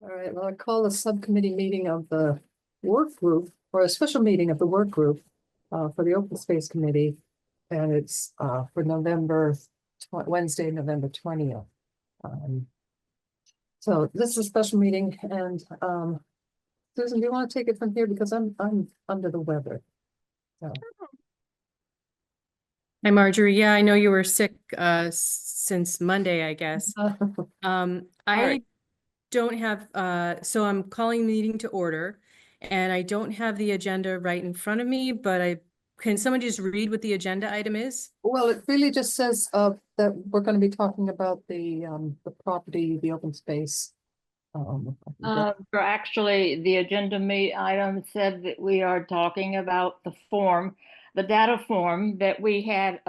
All right, well, I call a subcommittee meeting of the work group, or a special meeting of the work group for the Open Space Committee. And it's for Wednesday, November 20th. So this is a special meeting, and Susan, do you want to take it from here? Because I'm under the weather. So. Hi, Marjorie. Yeah, I know you were sick since Monday, I guess. I right. don't have, so I'm calling the meeting to order, and I don't have the agenda right in front of me, but can someone just read what the agenda item is? Well, it really just says that we're going to be talking about the property, the open space. Actually, the agenda item said that we are talking about the form, the data form that we had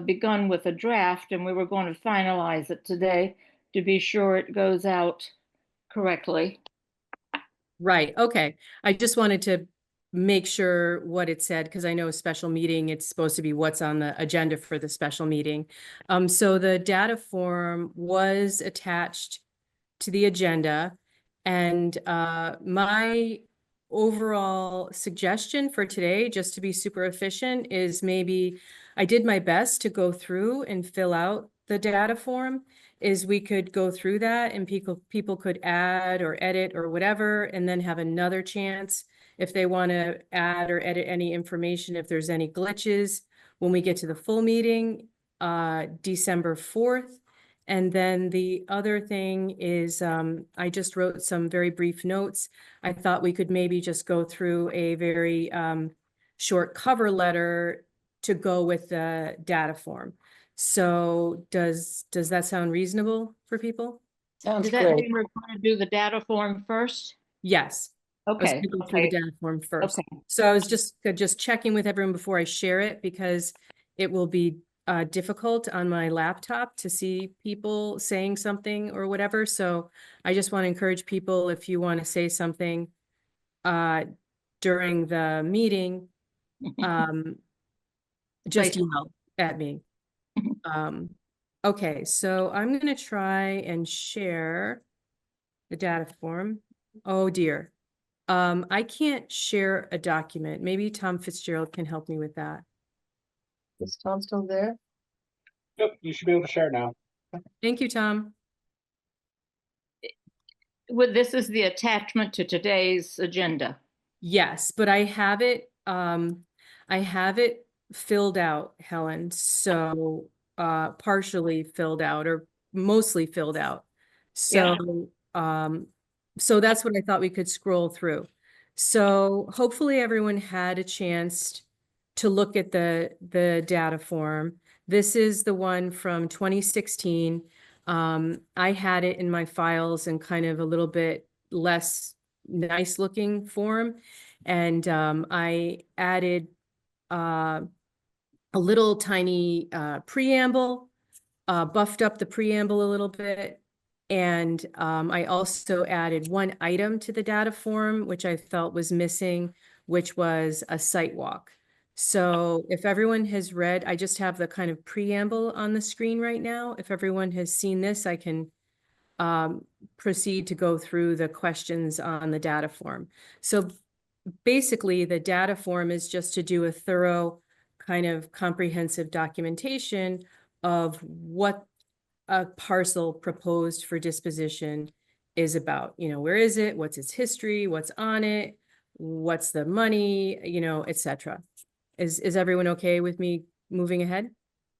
begun with a draft, and we were going to finalize it today to be sure it goes out correctly. Right. Okay. I just wanted to make sure what it said, because I know a special meeting, it's supposed to be what's on the agenda for the special meeting. So the data form was attached to the agenda, and my overall suggestion for today, just to be super efficient, is maybe I did my best to go through and fill out the data form. Is we could go through that and people could add or edit or whatever, and then have another chance if they want to add or edit any information, if there's any glitches, when we get to the full meeting, December 4th. And then the other thing is, I just wrote some very brief notes. I thought we could maybe just go through a very short cover letter to go with the data form. So does that sound reasonable for people? Sounds Does that great. mean we're going to do the data form first? Yes. I was Okay. gonna go through the data form first. Okay. So I was just checking with everyone before I share it, because it will be difficult on my laptop to see people saying something or whatever. So I just want to encourage people, if you want to say something during the meeting, just email at me. Okay, so I'm going to try and share the data form. Oh dear. I can't share a document. Maybe Tom Fitzgerald can help me with that. Is Tom still there? Yep, you should be able to share now. Thank you, Tom. This is the attachment to today's agenda. Yes, but I have it filled out, Helen. So partially filled out or mostly filled out. So so that's what I thought we could scroll through. So hopefully everyone had a chance to look at the data form. This is the one from 2016. I had it in my files in kind of a little bit less nice looking form. And I added a little tiny preamble, buffed up the preamble a little bit. And I also added one item to the data form, which I felt was missing, which was a site walk. So if everyone has read, I just have the kind of preamble on the screen right now. If everyone has seen this, I can proceed to go through the questions on the data form. So basically, the data form is just to do a thorough kind of comprehensive documentation of what a parcel proposed for disposition is about. You know, where is it? What's its history? What's on it? What's the money? You know, etc. Is everyone okay with me moving ahead?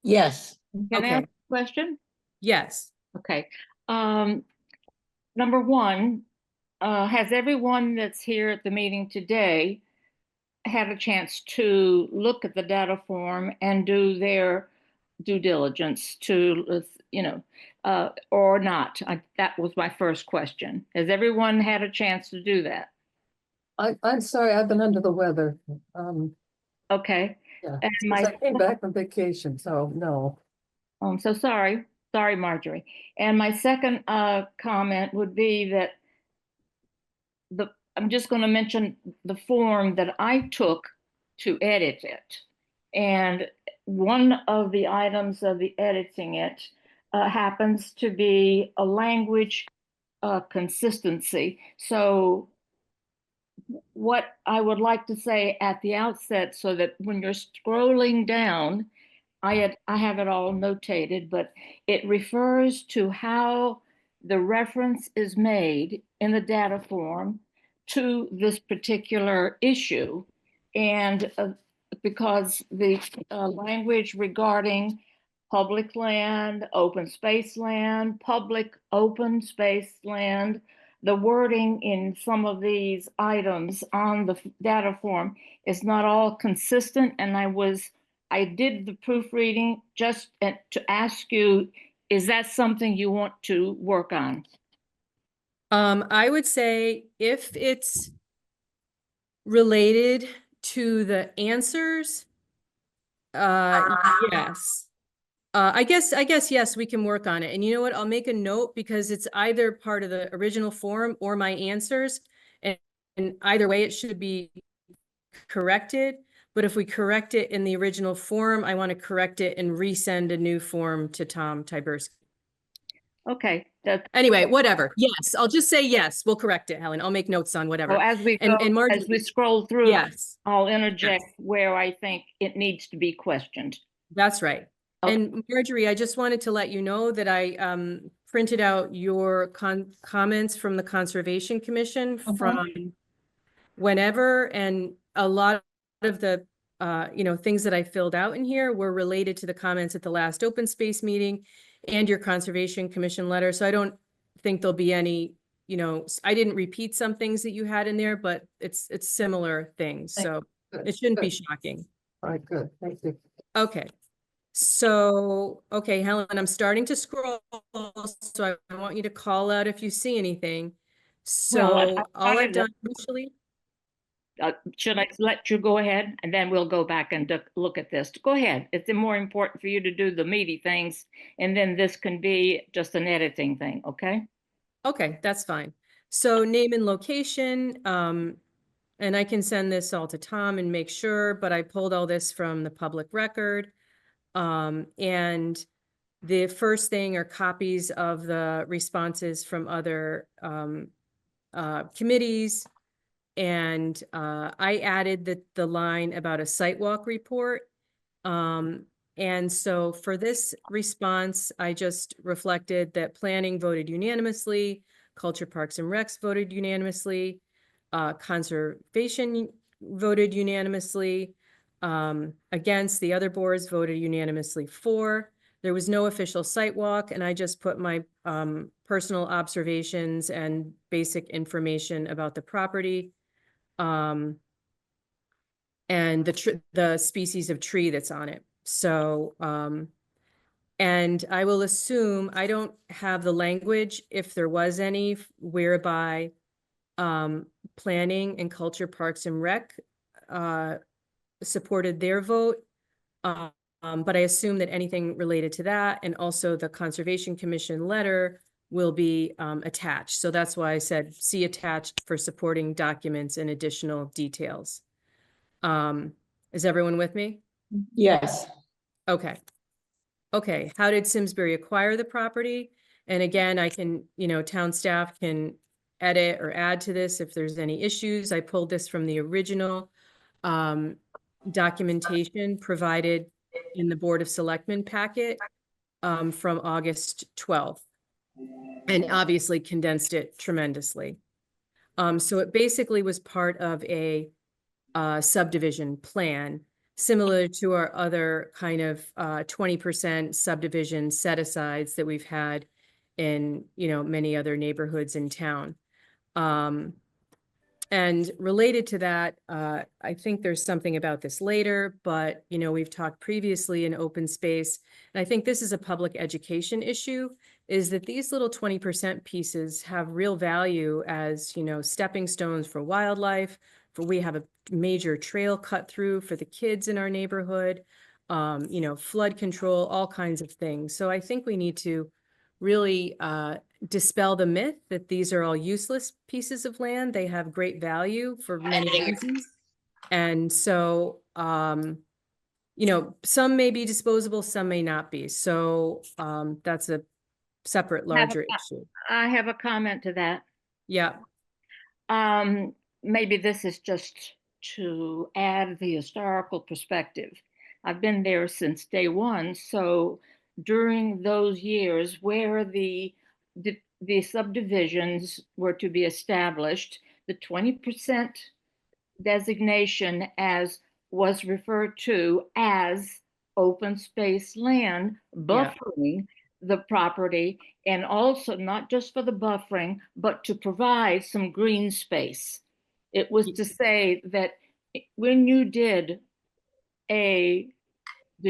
Yes. Can I ask a question? Yes. Okay. Number one, has everyone that's here at the meeting today had a chance to look at the data form and do their due diligence to, or not? That was my first question. Has everyone had a chance to do that? I'm sorry, I've been under the weather. Okay. Yeah, And I came back from vacation, so no. I'm so sorry. Sorry, Marjorie. And my second comment would be that I'm just going to mention the form that I took to edit it. And one of the items of the editing it happens to be a language consistency. So what I would like to say at the outset, so that when you're scrolling down, I have it all notated, but it refers to how the reference is made in the data form to this particular issue. And because the language regarding public land, open space land, public open space land, the wording in some of these items on the data form is not all consistent. And I did the proofreading just to ask you, is that something you want to work on? I would say if it's related to the answers, yes. I guess, yes, we can work on it. And you know what? I'll make a note because it's either part of the original form or my answers. And either way, it should be corrected. But if we correct it in the original form, I want to correct it and resend a new form to Tom Tyberski. Okay. Anyway, whatever. Yes, I'll just say yes. We'll correct it, Helen. I'll make notes on whatever. So as we And go, Margie, as we scroll through, yes, I'll interject where I think it needs to be questioned. that's right. Okay. And Marjorie, I just wanted to let you know that I printed out your comments from the Conservation Commission from whenever, and a lot of the things that I filled out in here were related to the comments at the last open space meeting and your Conservation Commission letter. So I don't think there'll be any, I didn't repeat some things that you had in there, but it's similar things. So it shouldn't be shocking. All right, good, thank you. Okay. So, okay, Helen, I'm starting to scroll, so I want you to call out if you see anything. So Well, all I've done initially. Should I let you go ahead and then we'll go back and look at this? Go ahead. It's more important for you to do the meaty things, and then this can be just an editing thing, okay? Okay, that's fine. So name and location, and I can send this all to Tom and make sure, but I pulled all this from the public record. And the first thing are copies of the responses from other committees. And I added the line about a site walk report. And so for this response, I just reflected that planning voted unanimously, Culture Parks and Recs voted unanimously, conservation voted unanimously, against the other boards voted unanimously for. There was no official site walk, and I just put my personal observations and basic information about the property. And the species of tree that's on it. So, and I will assume, I don't have the language, if there was any, whereby planning and culture, parks and rec supported their vote. But I assume that anything related to that and also the Conservation Commission letter will be attached. So that's why I said see attached for supporting documents and additional details. Is everyone with me? Yes. Okay. Okay, how did Simsbury acquire the property? And again, I can, town staff can edit or add to this if there's any issues. I pulled this from the original documentation provided in the Board of Selectmen packet from August 12th, and obviously condensed it tremendously. So it basically was part of a subdivision plan, similar to our other kind of 20% subdivision set-asides that we've had in, many other neighborhoods in town. And related to that, I think there's something about this later, but, we've talked previously in open space, and I think this is a public education issue, is that these little 20% pieces have real value as, stepping stones for wildlife, we have a major trail cut through for the kids in our neighborhood, flood control, all kinds of things. So I think we need to really dispel the myth that these are all useless pieces of land. They have great value for many reasons. And so, some may be disposable, some may not be. So that's a separate, Have a larger co- issue. I have a comment to that. Yeah, Maybe this is just to add the historical perspective. I've been there since day one, so during those years where the subdivisions were to be established, the 20% designation as was referred to as open space land Yeah. buffering the property, and also not just for the buffering, but to provide some green space. It was to say that when you did a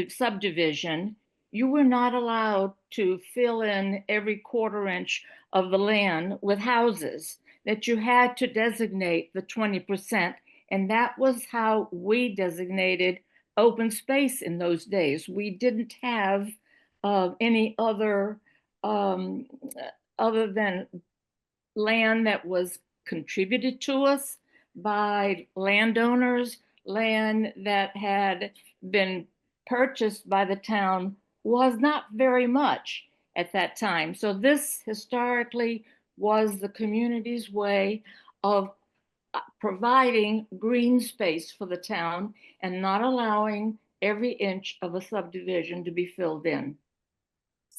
subdivision, you were not allowed to fill in every quarter inch of the land with houses, that you had to designate the 20%. And that was how we designated open space in those days. We didn't have any um, other than land that was contributed to us by landowners, land that had been purchased by the town was not very much at that time. So this historically was the community's way of providing green space for the town and not allowing every inch of a subdivision to be filled in.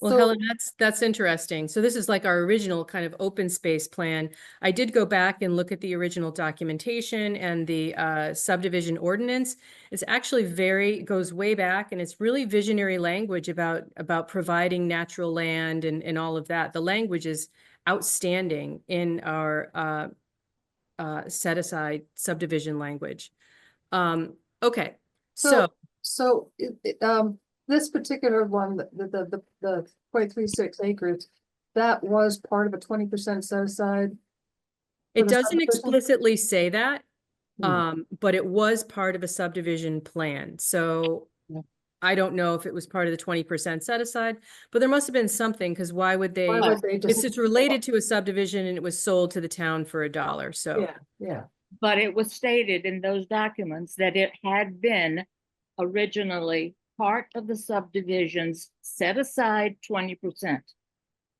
Well, So- Helen, that's interesting. So this is like our original kind of open space plan. I did go back and look at the original documentation and the subdivision ordinance. It's actually goes way back, and it's really visionary language about providing natural land and all of that. The language is outstanding in our set aside subdivision language. Okay, so This particular one, the 0.36 acres, that was part of a 20% set aside. it the doesn't subdivision? explicitly say that, Hmm. but it was part of a subdivision plan. So Yeah. I don't know if it was part of the 20% set aside, but there must have been something, because why would they? Why would they just? It's related to a subdivision and it was sold to the town for $1. So Yeah, yeah. But it was stated in those documents that it had been originally part of the subdivisions set aside 20%.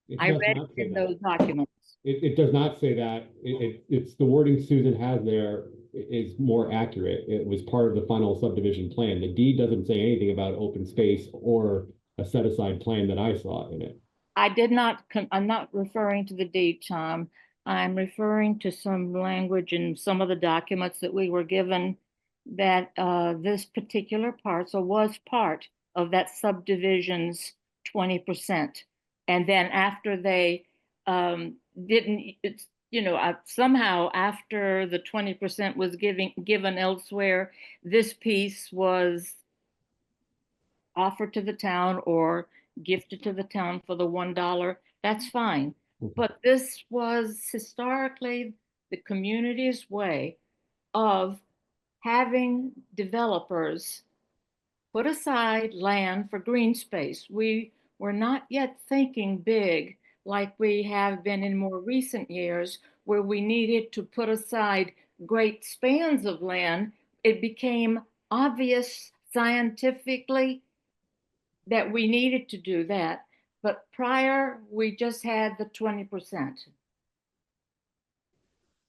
It I does read not it say in that. those documents. It does not say that. It's the wording Susan has there is more accurate. It was part of the final subdivision plan. The deed doesn't say anything about open space or a set aside plan that I saw in it. I'm not referring to the deed, Tom. I'm referring to some language in some of the documents that we were given that this particular parcel was part of that subdivision's 20%. And then after they didn't, it's, somehow after the 20% was given elsewhere, this piece was offered to the town or gifted to the town for the $1, that's fine. Mhm. But this was historically the community's way of having developers put aside land for green space. We were not yet thinking big like we have been in more recent years, where we needed to put aside great spans of land. It became obvious scientifically that we needed to do that. But prior, we just had the 20%.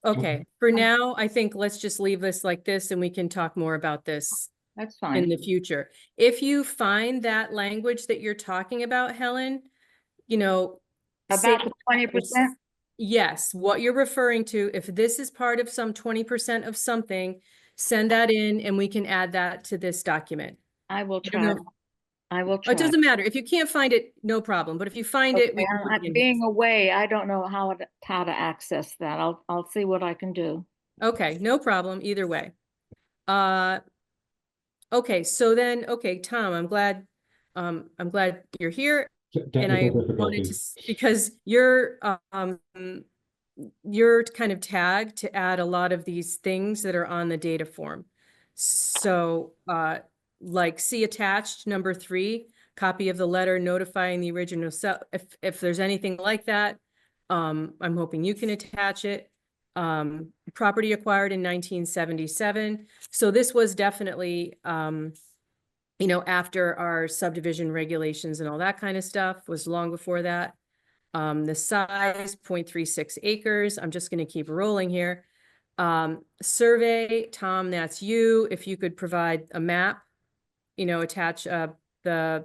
okay, for now, I think let's just leave this like this and we can talk more about this That's in fine. the future. If you find that language that you're talking about, Helen, say About the 20%, yes, what you're referring to, if this is part of some 20% of something, send that in and we can add that to this document. I will I don't try. know. I will Oh, try. it doesn't matter. If you can't find it, no problem. But if you find it, we Okay, can put it in here. being away, I don't know how to access that. I'll see what I can do. Okay, no problem, either way. Okay, so then, okay, Tom, I'm glad you're here. And I Technical wanted to, difficulties. because you're kind of tagged to add a lot of these things that are on the data form. So, like see attached number 3, copy of the letter notifying the original if there's anything like that, I'm hoping you can attach it. Property acquired in 1977. So this was definitely, after our subdivision regulations and all that kind of stuff, was long before that. The size 0.36 acres. I'm just going to keep rolling here. Survey, Tom, that's you. If you could provide a map, attach the.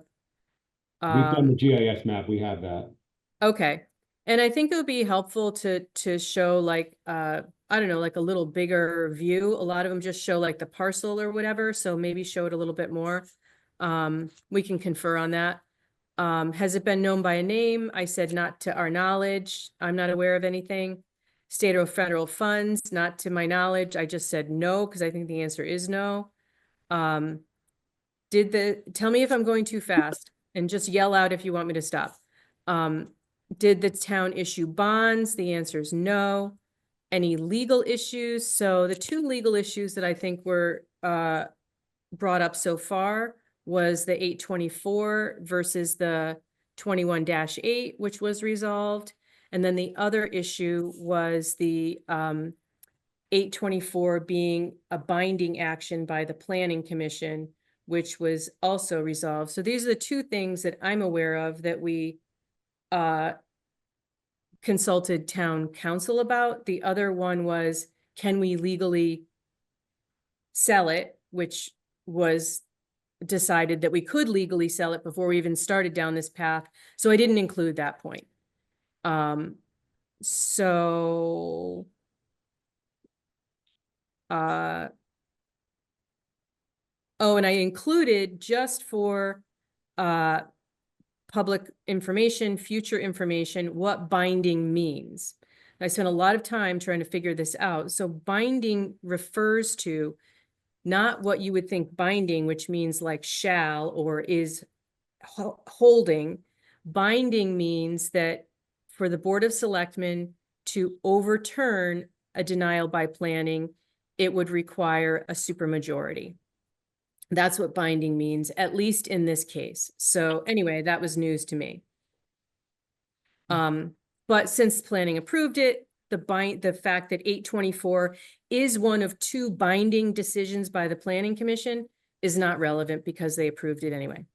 We've done the GIS map, we have that. Okay. And I think it would be helpful to show like, I don't know, like a little bigger view. A lot of them just show like the parcel or whatever. So maybe show it a little bit more. We can confer on that. Has it been known by a name? I said not to our knowledge. I'm not aware of anything. State or federal funds, not to my knowledge. I just said no, because I think the answer is no. Tell me if I'm going too fast and just yell out if you want me to stop. Did the town issue bonds? The answer is no. Any legal issues? So the two legal issues that I think were brought up so far was the 824 versus the 21-8, which was resolved. And then the other issue was the 824 being a binding action by the Planning Commission, which was also resolved. So these are the two things that I'm aware of that we consulted town council about. The other one was, can we legally sell it, which was decided that we could legally sell it before we even started down this path. So I didn't include that point. So oh, and I included just for public information, future information, what binding means. I spent a lot of time trying to figure this out. So binding refers to not what you would think binding, which means like shall or is holding. Binding means that for the Board of Selectmen to overturn a denial by planning, it would require a supermajority. That's what binding means, at least in this case. So anyway, that was news to me. But since planning approved it, the fact that 824 is one of two binding decisions by the Planning Commission is not relevant because they approved it anyway.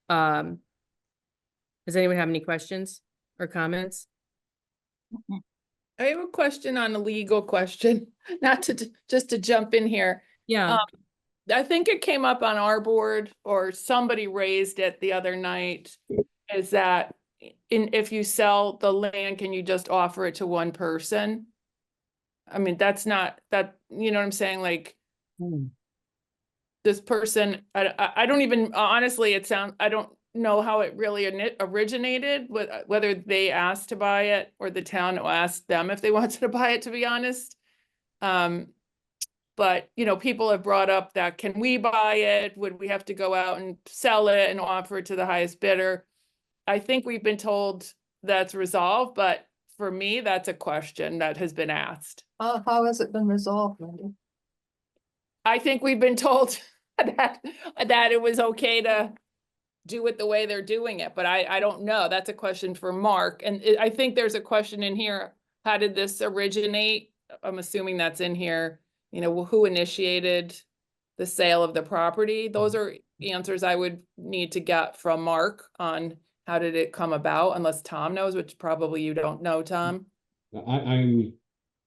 Does anyone have any questions or comments? I have a question on a legal question, not to just to jump in here. Yeah. I think it came up on our board or somebody raised it the other night, is that if you sell the land, can you just offer it to one person? I mean, that's not that, you know what I'm saying? Like this person, I don't even, honestly, I don't know how it really originated, whether they asked to buy it or the town asked them if they wanted to buy it, to be honest. But, people have brought up that, can we buy it? Would we have to go out and sell it and offer it to the highest bidder? I think we've been told that's resolved, but for me, that's a question that has been asked. How has it been resolved, Wendy? I think we've been told that it was okay to do it the way they're doing it, but I don't know. That's a question for Mark. And I think there's a question in here. How did this originate? I'm assuming that's in here. Who initiated the sale of the property? Those are answers I would need to get from Mark on how did it come about, unless Tom knows, which probably you don't know, Tom. I'm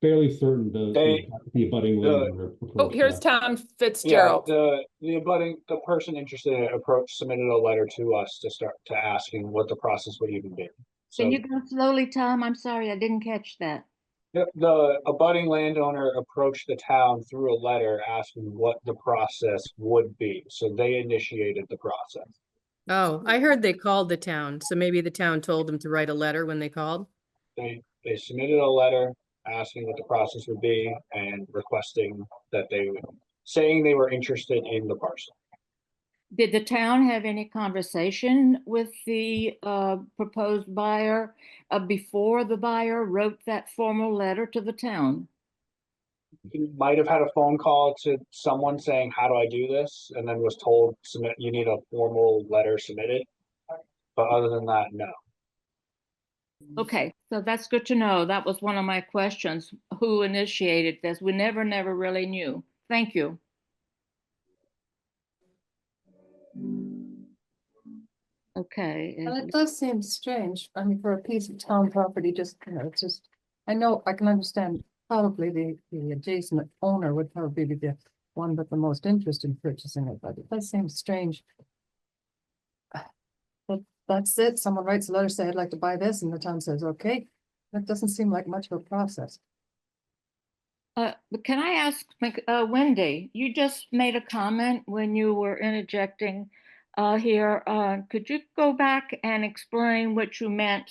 fairly certain the abutting landowner. Oh, here's Tom Fitzgerald. Yeah, the person interested submitted a letter to us to asking what the process would even be. So Can you go slowly, Tom? I'm sorry, I didn't catch that. the abutting landowner approached the town through a letter asking what the process would be. So they initiated the process. Oh, I heard they called the town. So maybe the town told them to write a letter when they called. They submitted a letter asking what the process would be and requesting that saying they were interested in the parcel. Did the town have any conversation with the proposed buyer before the buyer wrote that formal letter to the town? You might have had a phone call to someone saying, how do I do this? And then was told, you need a formal letter submitted. But other than that, no. Okay, so that's good to know. That was one of my questions. Who initiated this? We never really knew. Thank you. Okay. And it does seem strange, I mean, for a piece of town property, just, it's just, I know, I can understand probably the adjacent owner would probably be the one with the most interest in purchasing it, but it does seem strange. But that's it, someone writes a letter, say, I'd like to buy this, and the town says, okay, that doesn't seem like much of a process. But can I ask, Wendy, you just made a comment when you were interjecting here. Could you go back and explain what you meant?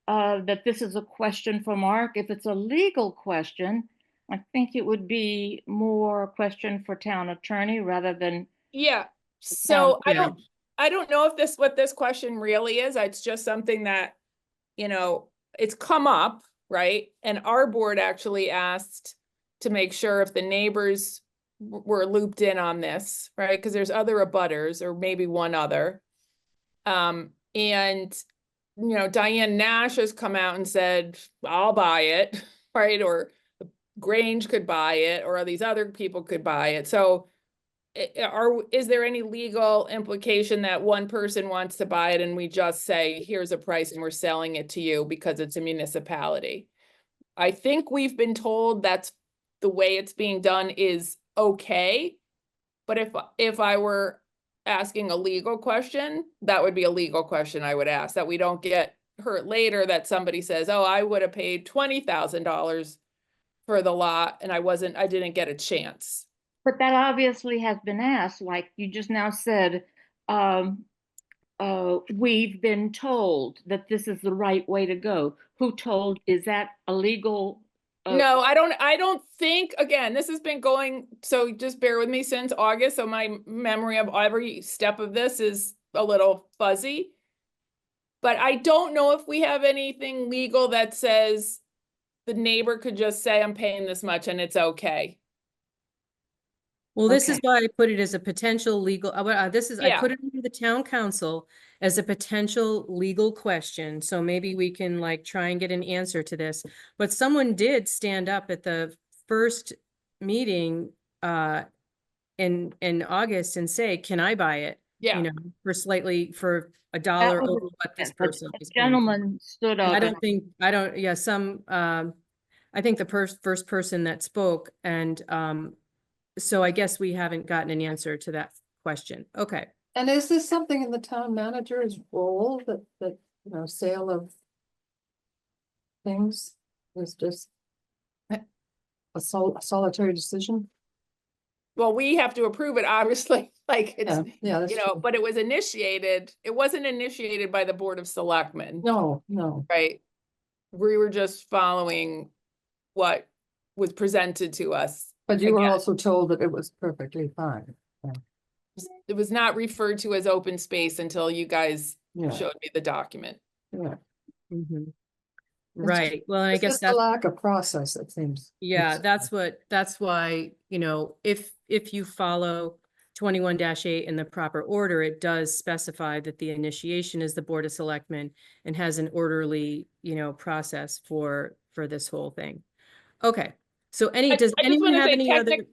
That this is a question for Mark? If it's a legal question, I think it would be more a question for town attorney rather than. Yeah, so Yeah. I don't know if what this question really is. It's just something that, it's come up, right? And our board actually asked to make sure if the neighbors were looped in on this, right? Because there's other abutters or maybe one other. And Diane Nash has come out and said, I'll buy it, right? Or Grange could buy it, or these other people could buy it. So is there any legal implication that one person wants to buy it and we just say, here's a price and we're selling it to you because it's a municipality? I think we've been told that's the way it's being done is okay. But if I were asking a legal question, that would be a legal question I would ask, that we don't get hurt later that somebody says, oh, I would have paid $20,000 for the lot and I didn't get a chance. But that obviously has been asked, like you just now said, we've been told that this is the right way to go. Who told? Is that a legal? No, I don't think, again, this has been going, so just bear with me, since August, so my memory of every step of this is a little fuzzy. But I don't know if we have anything legal that says the neighbor could just say, I'm paying this much and it's okay. Well, this is Okay. why I put it as a potential legal, I Yeah. put it into the town council as a potential legal question. So maybe we can like try and get an answer to this. But someone did stand up at the first meeting in August and say, can I buy it? Yeah. For $1 That was over what this a person was paying. gentleman stood up. I think the first person that spoke, and so I guess we haven't gotten an answer to that question. Okay. And is this something in the town manager's role that, sale of things is just a solitary decision? Well, we have to approve it, obviously, like it's, Yeah, that's true. but it wasn't initiated by the Board of Selectmen, No, right? We were just following what was presented to us. but you were Again. also told that it was perfectly fine. It was not referred to as open space until you guys Yeah, showed me the document. yeah. Mhm. Right. Well, and I It's guess just the that's, lack of process, it seems. yeah, that's why, if you follow 21-8 in the proper order, it does specify that the initiation is the Board of Selectmen and has an orderly, process for this whole thing. Okay. So does anyone have any other?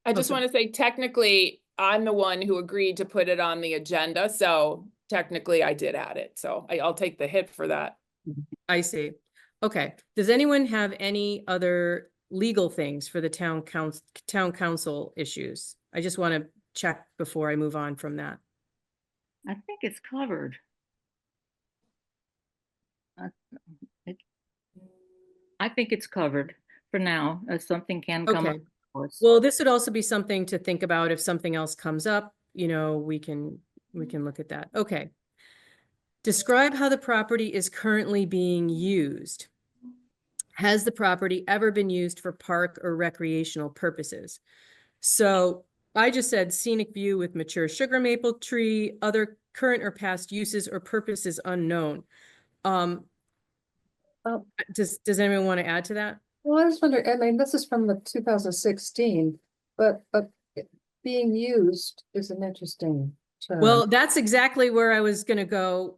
I just Okay. want to say technically, I'm the one who agreed to put it on the agenda, so technically I did add it, so I'll take the hit for that. I see. Okay. Does anyone have any other legal things for the town council issues? I just want to check before I move on from that. I think it's covered. I think it's covered for now, as something can come up. Okay. Of course. Well, this would also be something to think about if something else comes up, we can look at that. Okay. Describe how the property is currently being used. Has the property ever been used for park or recreational purposes? So I just said scenic view with mature sugar maple tree, other current or past uses or purposes unknown. Does anyone want to add to that? Well, I was wondering, I mean, this is from the 2016, but being used is an interesting term. Well, that's exactly where I was going to go.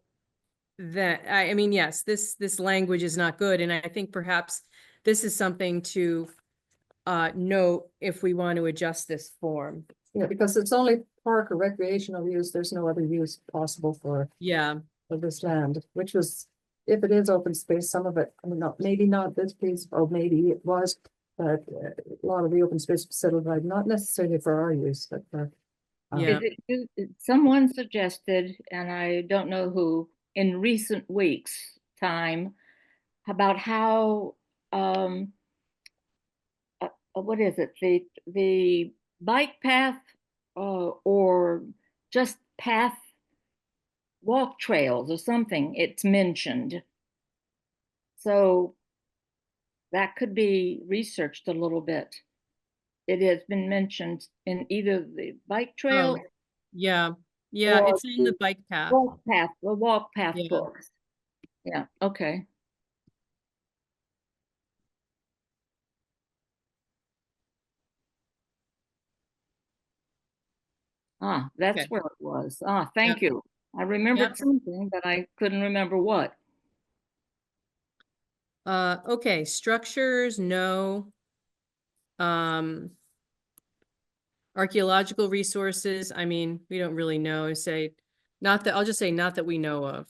That I mean, yes, this language is not good, and I think perhaps this is something to note if we want to adjust this form. Yeah, because it's only park or recreational use, there's no other use possible for Yeah, this land, which was, if it is open space, some of it, I mean, maybe not this piece, or maybe it was, but a lot of the open space was set aside, not necessarily for our use, but for. Yeah. Someone suggested, and I don't know who, in recent weeks' time, about how, what is it, the bike path, or just path walk trails or something, it's mentioned. So that could be researched a little bit. It has been mentioned in either the bike trail Oh, yeah, yeah, or it's in the bike path. the walk path Yeah. books. Yeah, okay. Ah, that's Okay. where it was. Ah, thank you. I remembered Yep. something, but I couldn't remember what. Okay, structures, no. Archaeological resources, I mean, we don't really know, say, not that, I'll just say not that we know of.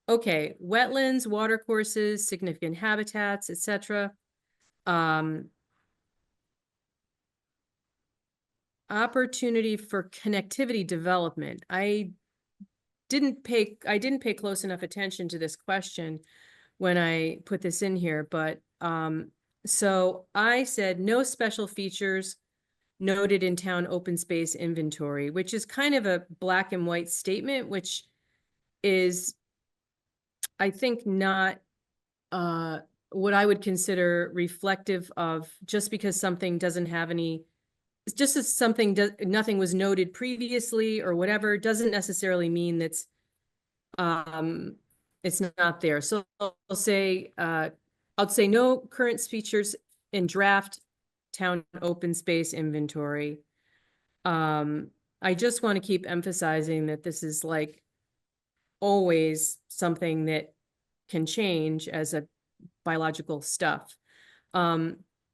Okay, wetlands, watercourses, significant habitats, etc. Opportunity for connectivity development. I didn't pay close enough attention to this question when I put this in here, but so I said no special features noted in town open space inventory, which is kind of a black and white statement, which is, I think, not what I would consider reflective of, just because something doesn't have any, just as something nothing was noted previously or whatever, doesn't necessarily mean that's it's not there. So I'll say no current features in draft town open space inventory. I just want to keep emphasizing that this is like always something that can change as a biological stuff.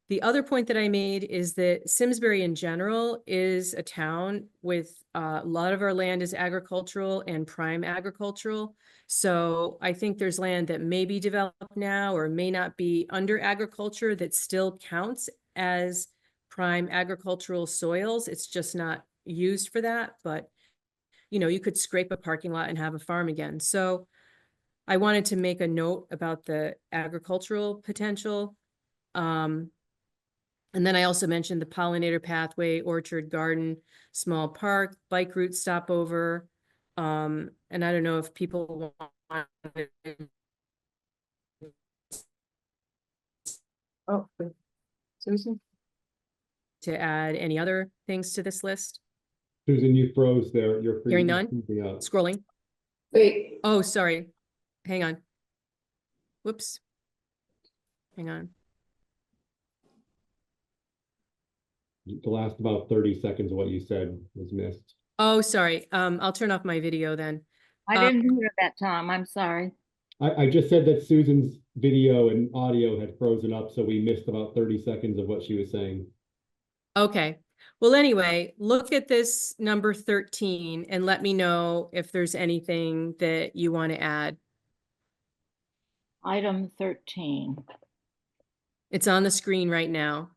The other point that I made is that Simsbury in general is a town with a lot of our land is agricultural and prime agricultural. So I think there's land that may be developed now or may not be under agriculture that still counts as prime agricultural soils. It's just not used for that, but you know, you could scrape a parking lot and have a farm again. So I wanted to make a note about the agricultural potential. And then I also mentioned the pollinator pathway, orchard, garden, small park, bike route stopover. And I don't know if people want Oh, Susan? to add any other things to this list. Susan, you froze there. You're free. Hearing none? Scrolling. Wait. Oh, sorry. Hang on. Whoops. Hang on. The last about 30 seconds of what you said was missed. Oh, sorry. I'll turn off my video then. I didn't hear that, Tom. I'm sorry. I just said that Susan's video and audio had frozen up, so we missed about 30 seconds of what she was saying. Okay. Well, anyway, look at this number 13 and let me know if there's anything that you want to add. Item 13. It's on the screen right now.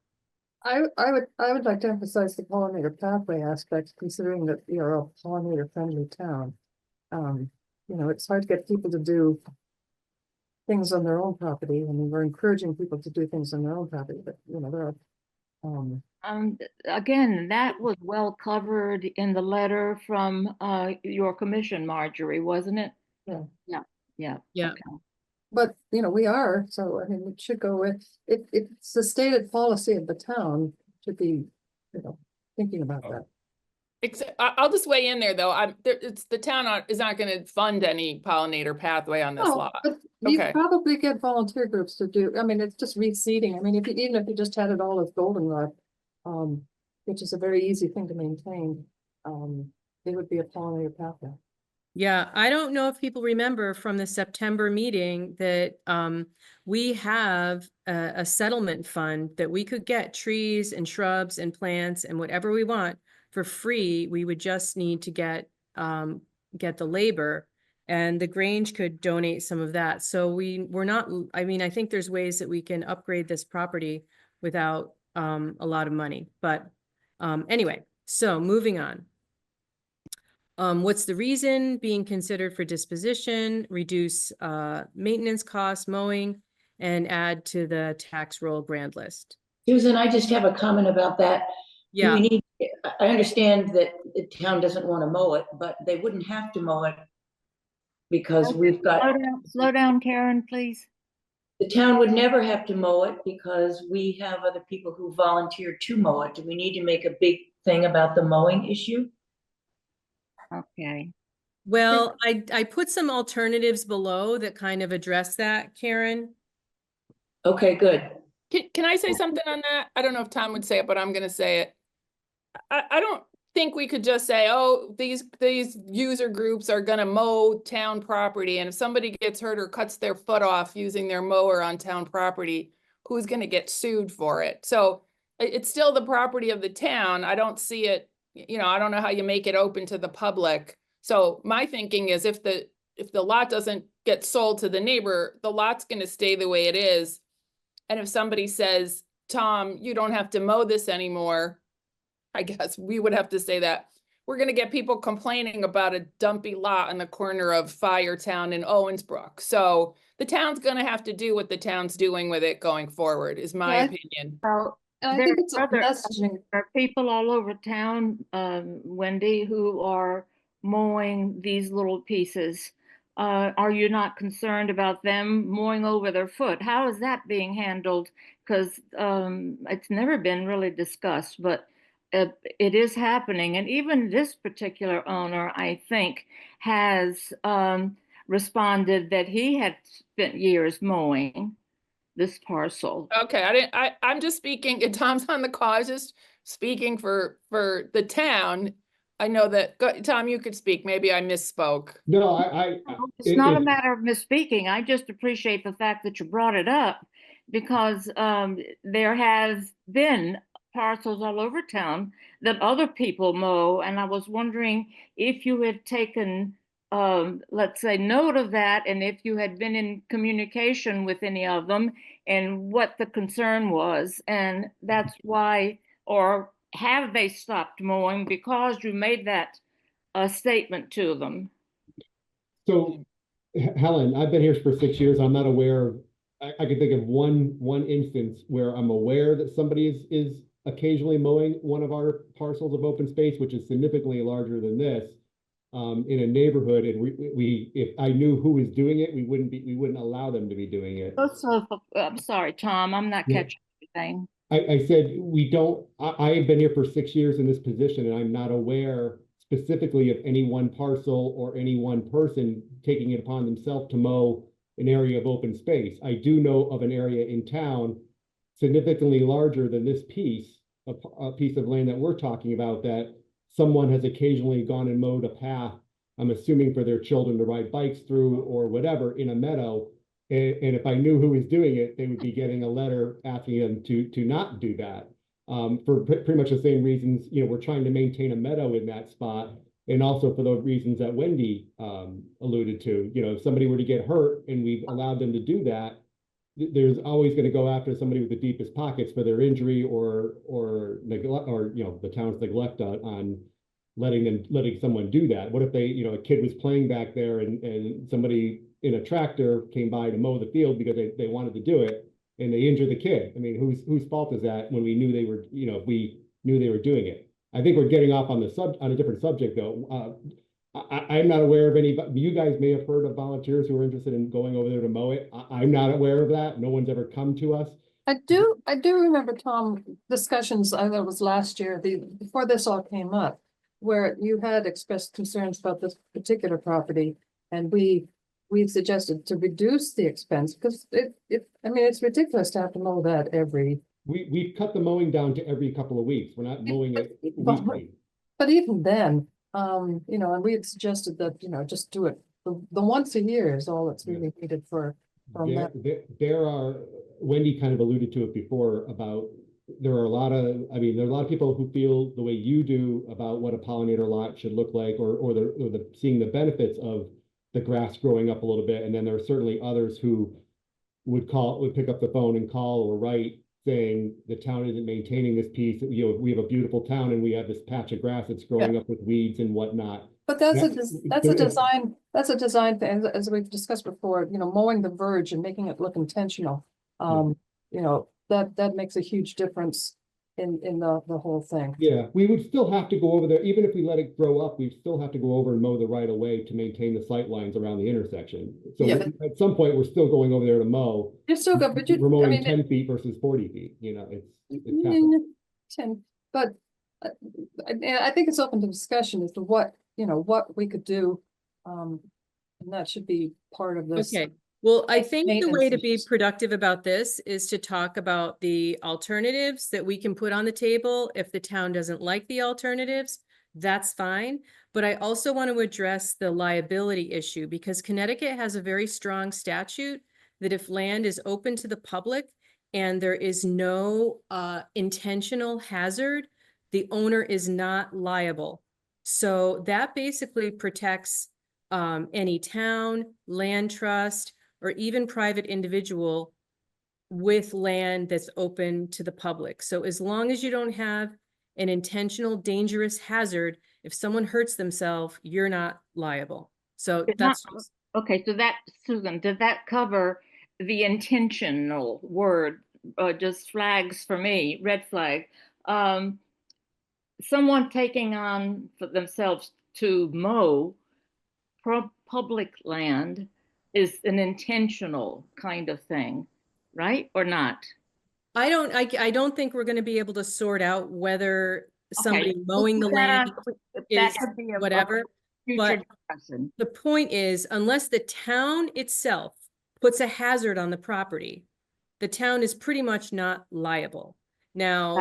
I would like to emphasize the pollinator pathway aspect, considering that we are a pollinator friendly town. You know, it's hard to get people to do things on their own property. I mean, we're encouraging people to do things on their own property, but you know, there are, Again, that was well covered in the letter from your commission, Marjorie, wasn't it? Yeah. Yeah, yeah. Yeah. Okay. but you know, we are, so I mean, it should go with, it's the stated policy of the town to be, you know, thinking about that. Except, I'll just weigh in there though. It's the town is not gonna fund any pollinator pathway on this No, lot. but you Okay. probably get volunteer groups to do, I mean, it's just reseeding. I mean, even if you just had it all as goldenrod, which is a very easy thing to maintain, it would be a pollinator pathway. Yeah, I don't know if people remember from the September meeting that we have a settlement fund that we could get trees and shrubs and plants and whatever we want for free. We would just need to get the labor, and the Grange could donate some of that. So we're not, I mean, I think there's ways that we can upgrade this property without a lot of money. But anyway, so moving on. What's the reason being considered for disposition, reduce maintenance costs, mowing, and add to the tax roll grand list? Susan, I just have a comment about that. Do Yeah, we need, I understand that the town doesn't want to mow it, but they wouldn't have to mow it because we've got, Slow down, Karen, please. the town would never have to mow it because we have other people who volunteer to mow it. Do we need to make a big thing about the mowing issue? Okay. well, I put some alternatives below that kind of address that, Karen. Okay, good. Can I say something on that? I don't know if Tom would say it, but I'm gonna say it. I don't think we could just say, oh, these user groups are gonna mow town property, and if somebody gets hurt or cuts their foot off using their mower on town property, who's gonna get sued for it? So it's still the property of the town. I don't see it, I don't know how you make it open to the public. So my thinking is if the lot doesn't get sold to the neighbor, the lot's gonna stay the way it is. And if somebody says, Tom, you don't have to mow this anymore, I guess we would have to say that. We're gonna get people complaining about a dumpy lot on the corner of Firetown and Owensbrook. So the town's gonna have to do what the town's doing with it going forward, is my Yeah, opinion. Well, And I there think it's a other- messaging. there are people all over town, Wendy, who are mowing these little pieces. Are you not concerned about them mowing over their foot? How is that being handled? Because it's never been really discussed, but it is happening. And even this particular owner, I think, has responded that he had spent years mowing this parcel. Okay, I'm just speaking, and Tom's on the call, I was just speaking for the town. I know that, Tom, you could speak, maybe I misspoke. No, It's not a matter of misspeaking. I just appreciate the fact that you brought it up because there has been parcels all over town that other people mow. And I was wondering if you had taken, let's say, note of that, and if you had been in communication with any of them and what the concern was. And that's why, or have they stopped mowing because you made that statement to them? So, Helen, I've been here for 6 years. I'm not aware of, I can think of one instance where I'm aware that somebody is occasionally mowing one of our parcels of open space, which is significantly larger than this, in a neighborhood. And we if I knew who was doing it, we wouldn't allow them to be doing it. I'm sorry, Tom, I'm not Yeah. catching anything. I said, we don't, I have been here for 6 years in this position, and I'm not aware specifically of any one parcel or any one person taking it upon themselves to mow an area of open space. I do know of an area in town significantly larger than this piece, a piece of land that we're talking about, that someone has occasionally gone and mowed a path, I'm assuming for their children to ride bikes through or whatever, in a meadow. And if I knew who was doing it, they would be getting a letter asking them to not do that. For pretty much the same reasons, we're trying to maintain a meadow in that spot. And also for those reasons that Wendy alluded to, if somebody were to get hurt and we've allowed them to do that, there's always going to go after somebody with the deepest pockets for their injury or neglect, or the town's neglect on letting someone do that. What if a kid was playing back there and somebody in a tractor came by to mow the field because they wanted to do it and they injured the kid? I mean, whose fault is that when we knew they were, if we knew they were doing it? I think we're getting off on a different subject though. I'm not aware of any, but you guys may have heard of volunteers who are interested in going over there to mow it. I'm not aware of that. No one's ever come to us. I do remember, Tom, discussions, I think it was last year, before this all came up, where you had expressed concerns about this particular property, and we suggested to reduce the expense, because it's ridiculous to have to mow that every. We've cut the mowing down to every couple of weeks. We're not mowing it weekly. But even then, You know, and we had suggested that, you know, just do it, the once a year is all that's really needed for. There are, Wendy kind of alluded to it before about, there are a lot of, I mean, there are a lot of people who feel the way you do about what a pollinator lot should look like, or seeing the benefits of the grass growing up a little bit. And then there are certainly others who would pick up the phone and call or write saying the town isn't maintaining this piece. You know, we have a beautiful town and we have this patch of grass that's growing up with weeds and whatnot. But that's a design thing, as we've discussed before, you know, mowing the verge and making it look intentional. You know, that makes a huge difference in the whole thing. Yeah, we would still have to go over there, even if we let it grow up, we'd still have to go over and mow the right of way to maintain the sight lines around the intersection. So Yeah, at some point, we're still going over there to mow. You're still good, but We're I mowing mean, 10 feet versus 40 feet, you know, it's happening. 10, but I think it's open to discussion as to what, you know, what we could do. And that should be part of this. Okay, well, I think the maintenance way to be issues. productive about this is to talk about the alternatives that we can put on the table. If the town doesn't like the alternatives, that's fine. But I also want to address the liability issue, because Connecticut has a very strong statute that if land is open to the public and there is no intentional hazard, the owner is not liable. So that basically protects any town, land trust, or even private individual with land that's open to the public. So as long as you don't have an intentional dangerous hazard, if someone hurts themselves, you're not liable. So It's that's not- just, Okay, so that, Susan, did that cover the intentional word? Just flags for me, red flag. Someone taking on for themselves to mow public land is an intentional kind of thing, right? Or not? I don't think we're gonna be able to sort out whether somebody we'll mowing the put that land on- that is could be a whatever. future but- discussion. The point is, unless the town itself puts a hazard on the property, the town is pretty much not liable. Now,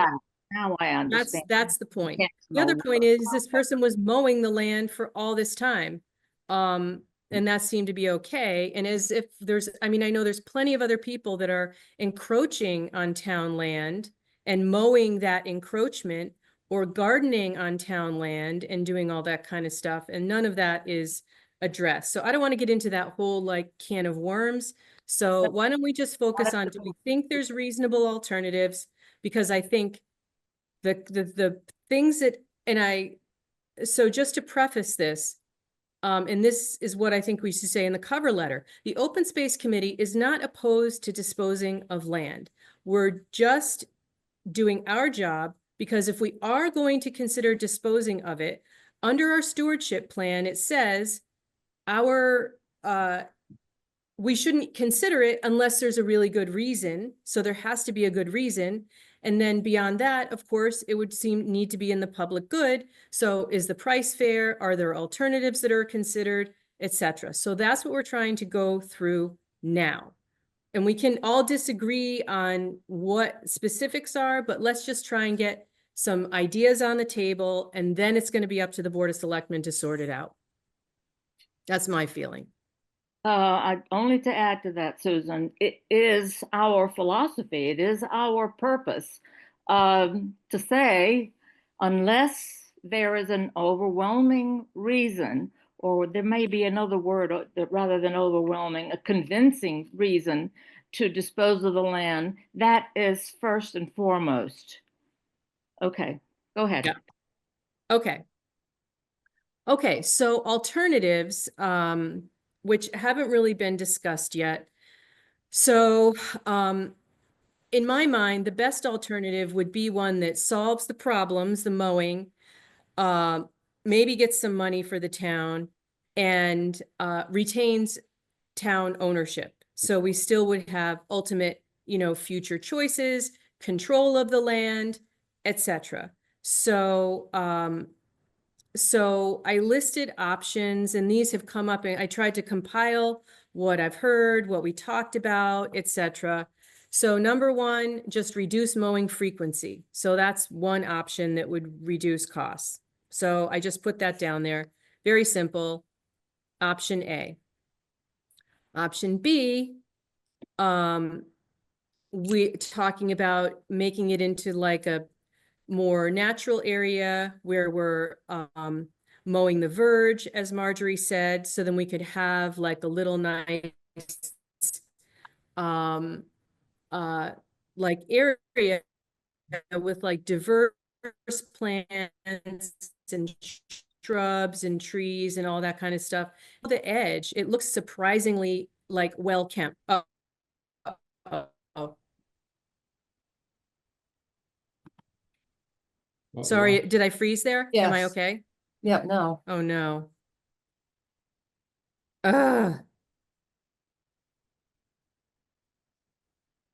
Now I understand. that's the point. The other point is this person was mowing the land for all this time. And that seemed to be okay. And as if there's, I mean, I know there's plenty of other people that are encroaching on town land and mowing that encroachment, or gardening on town land and doing all that kind of stuff. And none of that is addressed. So I don't want to get into that whole like can of worms. So why don't we just focus on, do we think there's reasonable alternatives? Because I think the things that, so just to preface this, and this is what I think we should say in the cover letter, the Open Space Committee is not opposed to disposing of land. We're just doing our job, because if we are going to consider disposing of it, under our stewardship plan, it says we shouldn't consider it unless there's a really good reason. So there has to be a good reason. And then beyond that, of course, it would need to be in the public good. So is the price fair? Are there alternatives that are considered, etc.? So that's what we're trying to go through now. And we can all disagree on what specifics are, but let's just try and get some ideas on the table, and then it's going to be up to the Board of Selectmen to sort it out. That's my feeling. Only to add to that, Susan, it is our philosophy, it is our purpose to say, unless there is an overwhelming reason, or there may be another word rather than overwhelming, a convincing reason to dispose of the land, that is first and foremost. Okay, go ahead. Yeah. Okay. Okay, so alternatives, which haven't really been discussed yet. So in my mind, the best alternative would be one that solves the problems, the mowing, maybe gets some money for the town, and retains town ownership. So we still would have ultimate, future choices, control of the land, etc. So so I listed options, and these have come up, and I tried to compile what I've heard, what we talked about, etc. So number one, just reduce mowing frequency. So that's one option that would reduce costs. So I just put that down there. Very simple. Option A. Option B, we talking about making it into like a more natural area where we're mowing the verge, as Marjorie said, so then we could have like a little nice like area with like diverse plants and shrubs and trees and all that kind of stuff. The edge, it looks surprisingly like well kept. Oh. Oh, Sorry, did I freeze there? Am I Yes. okay? Yeah, no, Oh, no. Can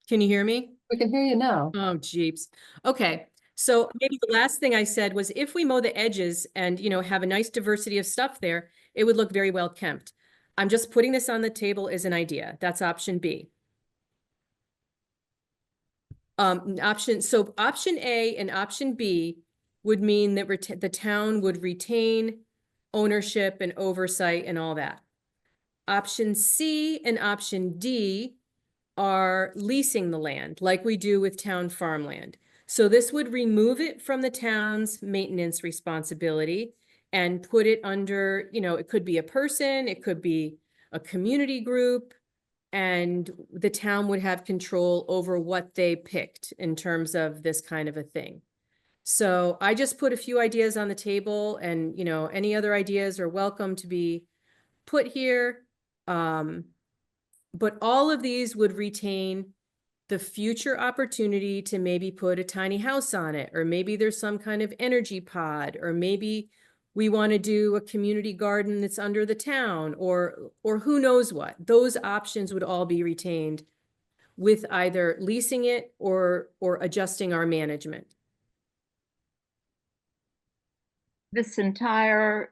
you hear me? we can hear you now. Oh, jeeps. Okay. So maybe the last thing I said was if we mow the edges and, you know, have a nice diversity of stuff there, it would look very well kempt. I'm just putting this on the table as an idea. That's option B. So option A and option B would mean that the town would retain ownership and oversight and all that. Option C and option D are leasing the land like we do with town farmland. So this would remove it from the town's maintenance responsibility and put it under, you know, it could be a person, it could be a community group, and the town would have control over what they picked in terms of this kind of a thing. So I just put a few ideas on the table, and, you know, any other ideas are welcome to be put here. But all of these would retain the future opportunity to maybe put a tiny house on it, or maybe there's some kind of energy pod, or maybe we want to do a community garden that's under the town, or who knows what. Those options would all be retained with either leasing it or adjusting our management. This entire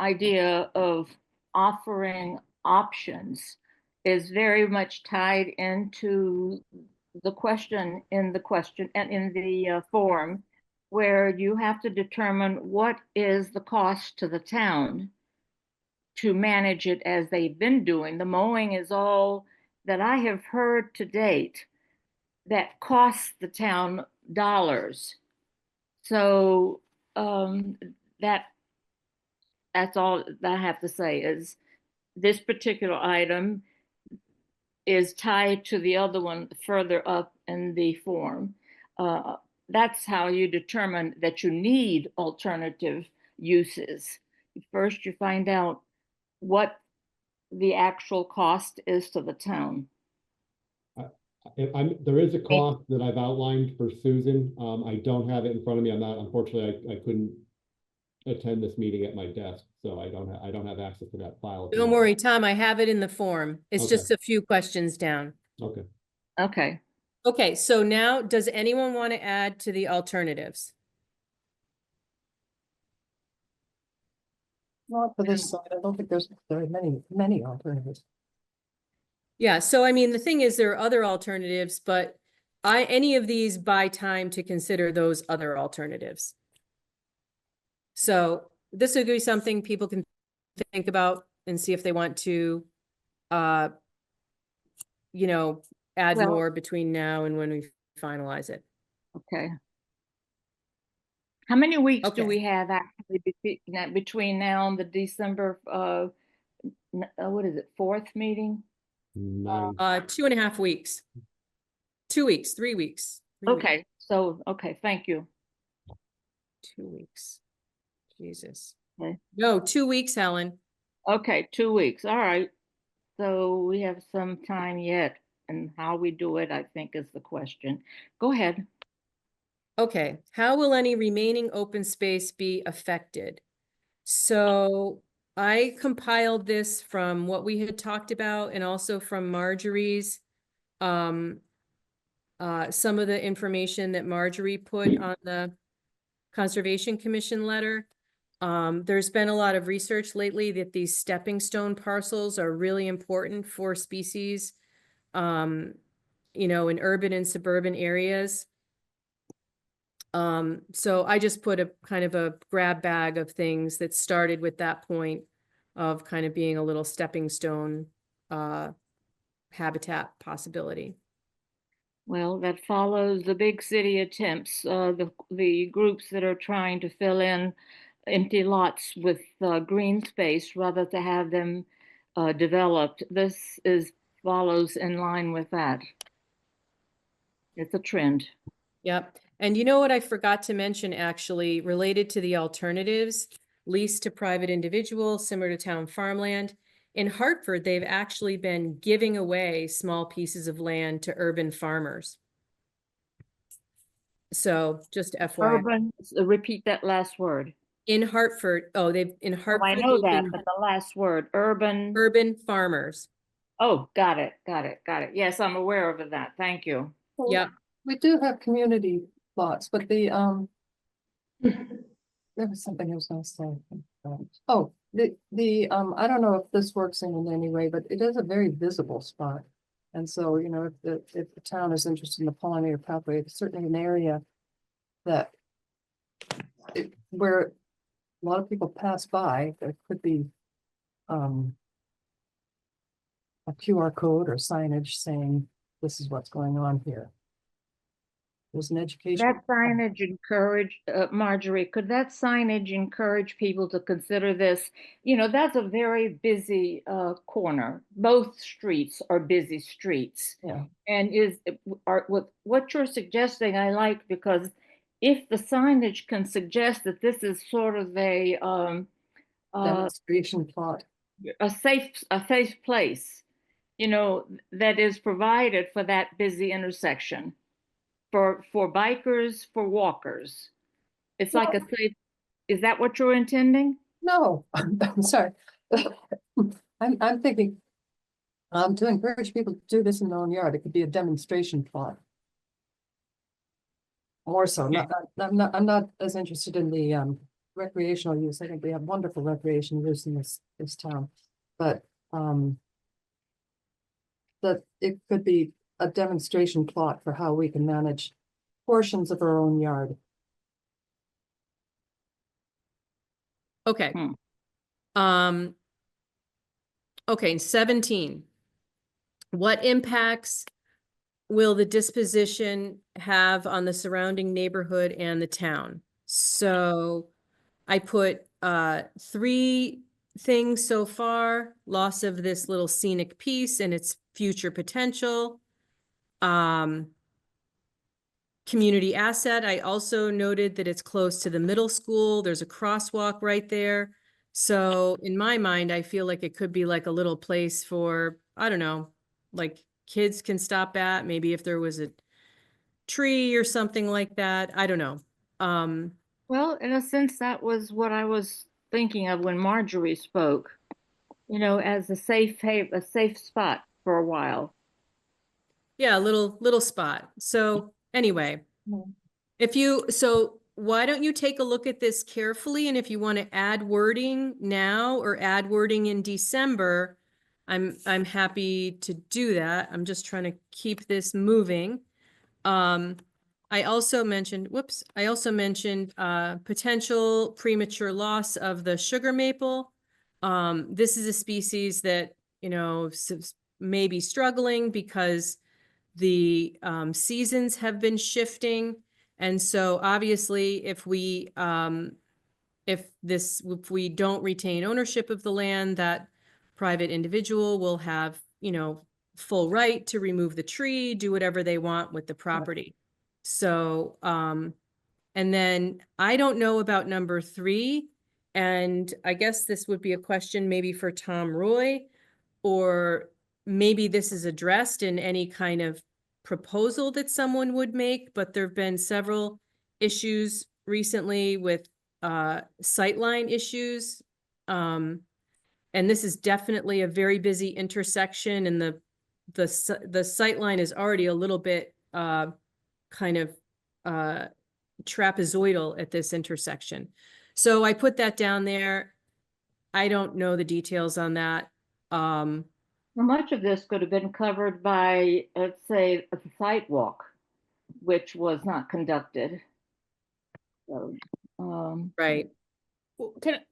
idea of offering options is very much tied into the question and in the form, where you have to determine what is the cost to the town to manage it as they've been doing. The mowing is all that I have heard to date that costs the town dollars. So that's all that I have to say is this particular item is tied to the other one further up in the form. That's how you determine that you need alternative uses. First, you find out what the actual cost is to the town. There is a cost that I've outlined for Susan. I don't have it in front of me. Unfortunately, I couldn't attend this meeting at my desk, so I don't have access to that file. Don't worry, Tom, I have it in the form. It's Okay. just a few questions down. Okay. Okay. Okay, so now does anyone want to add to the alternatives? Not for this side. I don't think there's very many alternatives. Yeah, so I mean, the thing is, there are other alternatives, but any of these buy time to consider those other alternatives. So this would be something people can think about and see if they want to, you know, add Well- more between now and when we finalize it. Okay. How many weeks do Okay. we have actually between now and the December, what is it, 4th meeting? 9. 2.5 weeks. 2 weeks, 3 weeks. 3 weeks. Okay, so, okay, thank you. 2 weeks. Jesus. Okay. No, 2 weeks, Helen. Okay, 2 weeks, all right. So we have some time yet, and how we do it, I think, is the question. Go ahead. Okay, how will any remaining open space be affected? So I compiled this from what we had talked about and also from Marjorie's, some of the information that Marjorie put on the Conservation Commission letter. There's been a lot of research lately that these stepping stone parcels are really important for species, you know, in urban and suburban areas. So I just put a kind of a grab bag of things that started with that point of kind of being a little stepping stone, habitat possibility. Well, that follows the big city attempts, the groups that are trying to fill in empty lots with green space rather to have them developed. This follows in line with that. It's a trend. Yep. And you know what I forgot to mention actually related to the alternatives, lease to private individual, similar to town farmland. In Hartford, they've actually been giving away small pieces of land to urban farmers. So just FYI. Urban, repeat that last word. In Hartford, in Oh, Hartford. I know they've that, been but the last word, urban. urban farmers. Oh, got it. Yes, I'm aware of that. Thank you. Well, Yep. we do have community lots, but the, there was something I was gonna say. Oh, I don't know if this works in any way, but it is a very visible spot. And so, you know, if the town is interested in the pollinator pathway, it's certainly an area that where a lot of people pass by, there could be a QR code or signage saying, this is what's going on here. There's an education. That signage encourage, Marjorie, could that signage encourage people to consider this? You know, that's a very busy corner. Both streets are busy streets. Yeah. And what you're suggesting, I like, because if the signage can suggest that this is sort of a Demonstration plot. safe place, you know, that is provided for that busy intersection for bikers, for walkers. It's like a safe, is that what you're intending? No, I'm sorry. I'm thinking, to encourage people to do this in their own yard, it could be a demonstration plot. More so, I'm not as interested in the recreational use. I think we have wonderful recreation use in this town. But that it could be a demonstration plot for how we can manage portions of our own yard. Okay. Okay, 17. What impacts will the disposition have on the surrounding neighborhood and the town? So I put 3 things so far: loss of this little scenic piece and its future potential. Community asset. I also noted that it's close to the middle school. There's a crosswalk right there. So in my mind, I feel like it could be like a little place for, I don't know, like kids can stop at, maybe if there was a tree or something like that. I don't know. Well, in a sense, that was what I was thinking of when Marjorie spoke, you know, as a safe spot for a while. Yeah, a little spot. So anyway, so why don't you take a look at this carefully? And if you want to add wording now or add wording in December, I'm happy to do that. I'm just trying to keep this moving. I also mentioned potential premature loss of the sugar maple. This is a species that, you know, may be struggling because the seasons have been shifting. And so obviously if we don't retain ownership of the land, that private individual will have, you know, full right to remove the tree, do whatever they want with the property. So, and then I don't know about number 3, and I guess this would be a question maybe for Tom Roy, or maybe this is addressed in any kind of proposal that someone would make, but there've been several issues recently with sightline issues. And this is definitely a very busy intersection, and the sightline is already a little bit kind of trapezoidal at this intersection. So I put that down there. I don't know the details on that. Much of this could have been covered by, let's say, a sidewalk, which was not conducted. So, Right.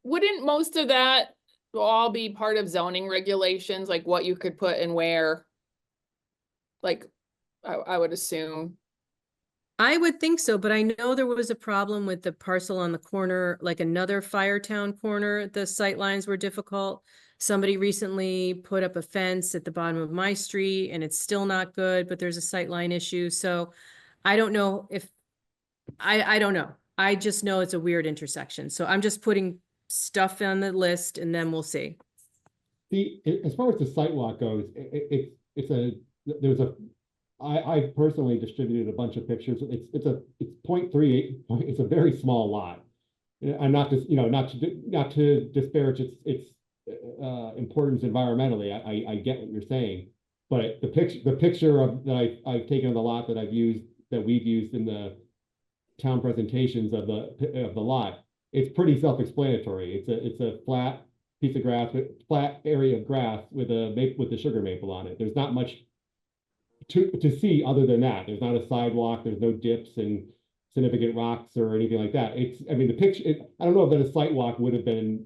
Wouldn't most of that all be part of zoning regulations, like what you could put and where? Like, I would assume. I would think so, but I know there was a problem with the parcel on the corner, like another Firetown corner. The sight lines were difficult. Somebody recently put up a fence at the bottom of my street and it's still not good, but there's a sight line issue. So I don't know if, I don't know. I just know it's a weird intersection. So I'm just putting stuff on the list and then we'll see. As far as the sidewalk goes, I personally distributed a bunch of pictures. It's 0.38, it's a very small lot. And not to, not to disparage its importance environmentally. I get what you're saying. But the picture that I've taken of the lot that we've used in the town presentations of the lot, it's pretty self-explanatory. It's a flat piece of grass, flat area of grass with the sugar maple on it. There's not much to see other than that. There's not a sidewalk, there's no dips and significant rocks or anything like that. The picture, I don't know if that a sidewalk would have been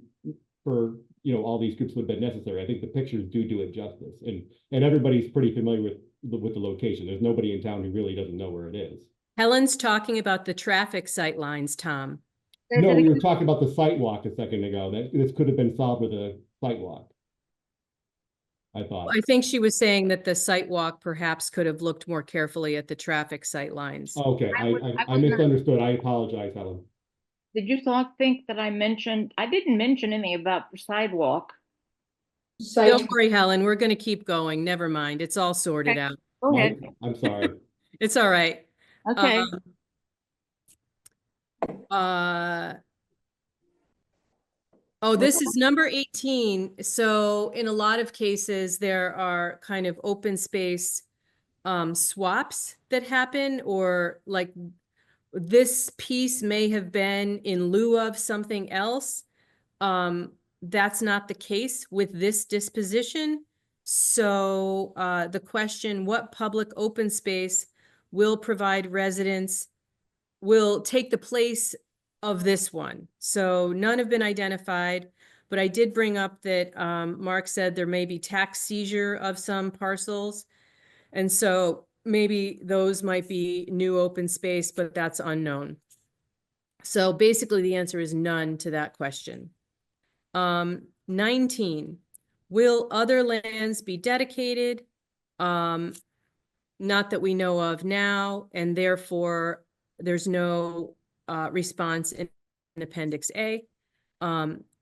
for, all these groups would have been necessary. I think the pictures do it justice, and everybody's pretty familiar with the location. There's nobody in town who really doesn't know where it is. Helen's talking about the traffic sight lines, Tom. No, we were talking about the sidewalk a second ago. This could have been solved with a sidewalk, I thought. I think she was saying that the site walk perhaps could have looked more carefully at the traffic sight lines. Okay, I misunderstood. I apologize, Helen. did you think that I didn't mention anything about the sidewalk. Don't worry, Helen, we're going to keep going. Never mind. It's all sorted Okay. out. Go ahead. I'm sorry. It's all right. Okay. This is number 18. So in a lot of cases, there are kind of open space swaps that happen, or like this piece may have been in lieu of something else. That's not the case with this disposition. So the question, what public open space will provide residents, will take the place of this one? So none have been identified, but I did bring up that Mark said there may be tax seizure of some parcels. And so maybe those might be new open space, but that's unknown. So basically the answer is none to that question. 19, will other lands be dedicated? Not that we know of now, and therefore there's no response in Appendix A.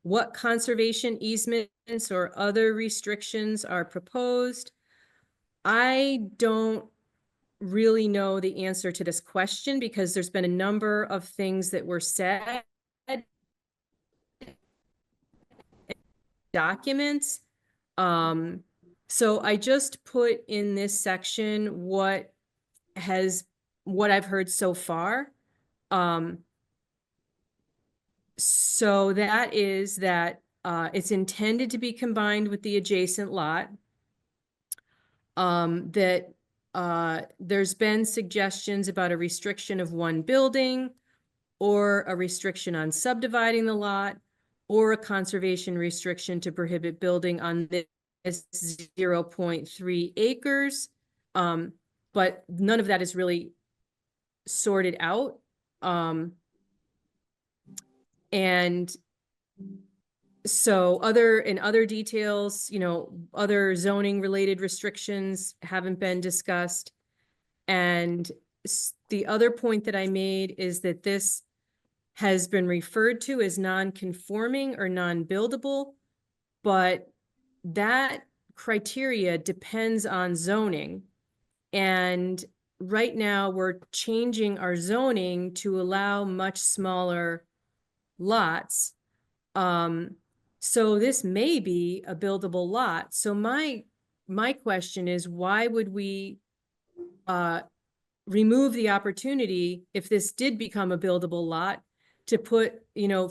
What conservation easements or other restrictions are proposed? I don't really know the answer to this question because there's been a number of things that were said documents. So I just put in this section what I've heard so far. So that is that it's intended to be combined with the adjacent lot. That there's been suggestions about a restriction of one building, or a restriction on subdividing the lot, or a conservation restriction to prohibit building on this 0.3 acres. But none of that is really sorted out. And so other details, other zoning related restrictions haven't been discussed. And the other point that I made is that this has been referred to as non-conforming or non-buildable, but that criteria depends on zoning. And right now we're changing our zoning to allow much smaller lots. So this may be a buildable lot. So my question is, why would we remove the opportunity, if this did become a buildable lot, to put,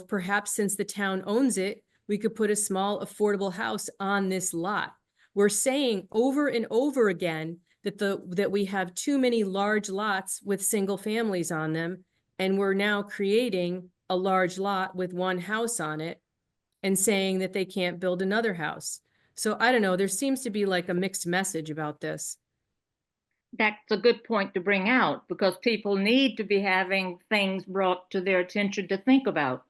perhaps since the town owns it, we could put a small affordable house on this lot. We're saying over and over again that we have too many large lots with single families on them, And we're now creating a large lot with one house on it and saying that they can't build another house. So I don't know, there seems to be like a mixed message about this. That's a good point to bring out because people need to be having things brought to their attention to think about.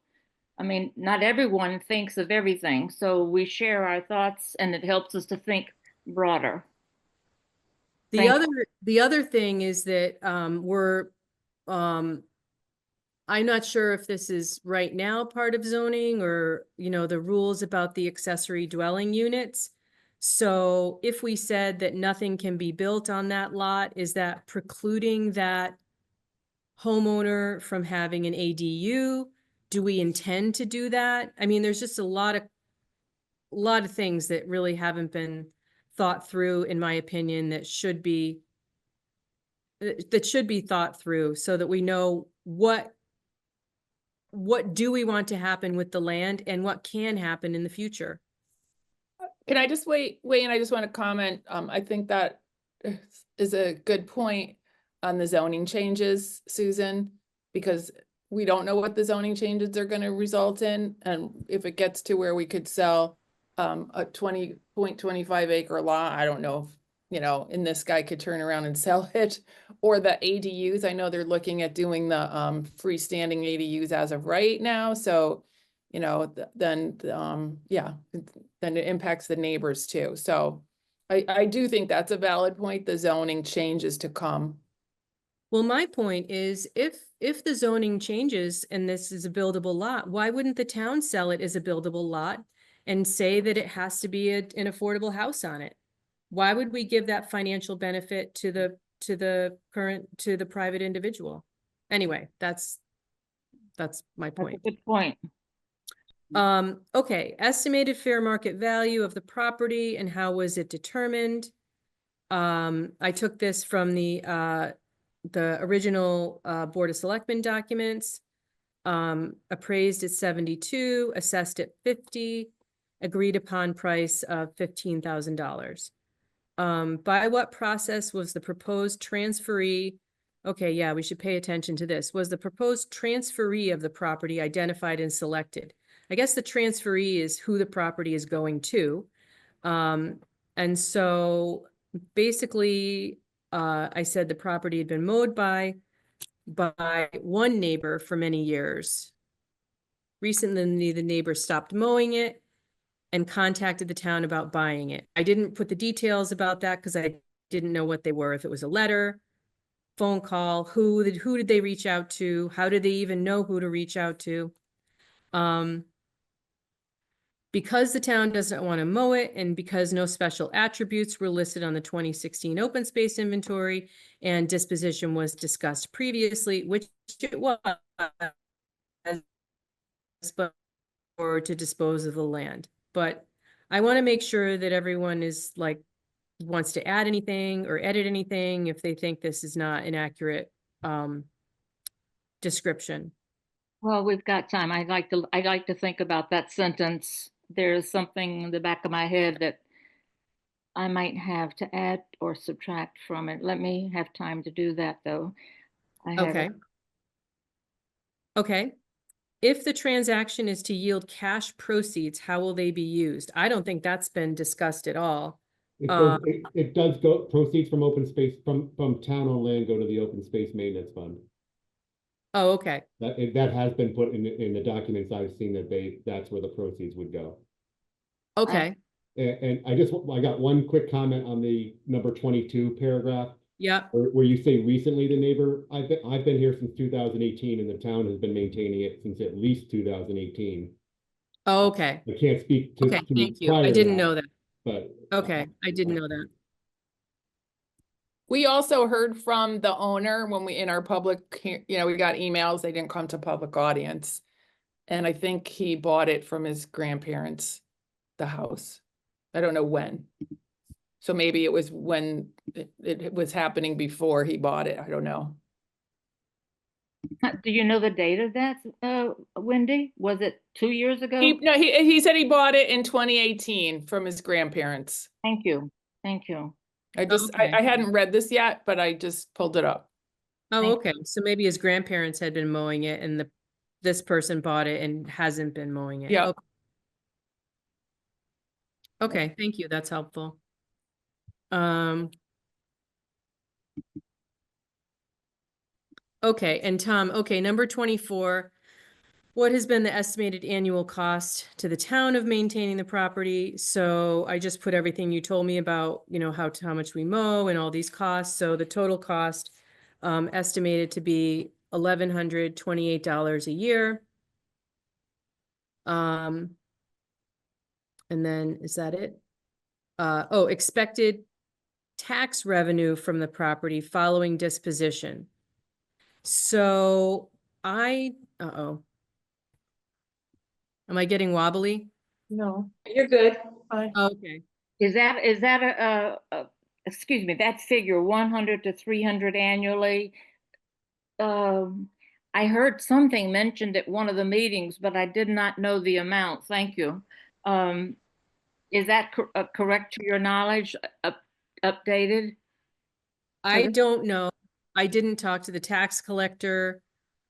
I mean, not everyone thinks of everything, so we share our thoughts and it helps us to think broader. The Thank other thing is that I'm not sure if this is right now part of zoning or, you know, the rules about the accessory dwelling units. So if we said that nothing can be built on that lot, is that precluding that homeowner from having an ADU? Do we intend to do that? I mean, there's just a lot of things that really haven't been thought through, in my opinion, that should be thought through so that we know what do we want to happen with the land and what can happen in the future. Can I just weigh in? I just want to comment. I think that is a good point on the zoning changes, Susan, because we don't know what the zoning changes are going to result in. And if it gets to where we could sell a 20.25 acre lot, I don't know if, you know, and this guy could turn around and sell it, or the ADUs. I know they're looking at doing the freestanding ADUs as of right now. So, you know, then it impacts the neighbors too. So I do think that's a valid point, the zoning changes to come. Well, my point is if the zoning changes and this is a buildable lot, why wouldn't the town sell it as a buildable lot and say that it has to be an affordable house on it? Why would we give that financial benefit to the private individual? Anyway, that's my That's a point. good point. Okay, estimated fair market value of the property and how was it determined? I took this from the original Board of Selectmen documents. Appraised at 72, assessed at 50, agreed upon price of $15,000. By what process was the proposed transferee? Okay, yeah, we should pay attention to this. Was the proposed transferee of the property identified and selected? I guess the transferee is who the property is going to. And so basically, I said the property had been mowed by one neighbor for many years. Recently, the neighbor stopped mowing it and contacted the town about buying it. I didn't put the details about that because I didn't know what they were. If it was a letter, phone call, who did they reach out to? How did they even know who to reach out to? Because the town doesn't want to mow it and because no special attributes were listed on the 2016 open space inventory and disposition was discussed previously, which it was, but or to dispose of the land. But I want to make sure that everyone is like, wants to add anything or edit anything if they think this is not an accurate description. Well, we've got time. I'd like to think about that sentence. There's something in the back of my head that I might have to add or subtract from it. Let me have time to do that, though. Okay. Okay. If the transaction is to yield cash proceeds, how will they be used? I don't think that's been discussed at all. It does go, proceeds from open space, from town-owned land go to the open space maintenance fund. Oh, okay. That has been put in the documents I've seen that's where the proceeds would go. Okay. And I got one quick comment on the number 22 paragraph. Yeah. Where you say recently the neighbor, I've been here since 2018 and the town has been maintaining it since at least 2018. Oh, okay. I can't speak to. Okay, to thank you. prior I to didn't know that. But Okay, I didn't know that. We also heard from the owner when we, in our public, you know, we got emails, they didn't come to public audience. And I think he bought it from his grandparents, the house. I don't know when. So maybe it was when it was happening before he bought it. I don't know. Do you know the date of that, Wendy? Was it 2 years ago? He said he bought it in 2018 from his grandparents. Thank you. Thank you. I Okay. hadn't read this yet, but I just pulled it up. Oh, Thank okay. So maybe his grandparents had been mowing it and this person bought it and hasn't been mowing it. Yeah. Okay, thank you. That's helpful. Okay, and Tom, okay, number 24. What has been the estimated annual cost to the town of maintaining the property? So I just put everything you told me about, how much we mow and all these costs. So the total cost estimated to be $1,128 a year. And then is that it? Expected tax revenue from the property following disposition. So uh-oh. Am I getting wobbly? No, You're good. I, Okay. Is that excuse me, that figure 100 to 300 annually? I heard something mentioned at one of the meetings, but I did not know the amount. Thank you. Is that correct to your knowledge, updated? I don't know. I didn't talk to the tax collector.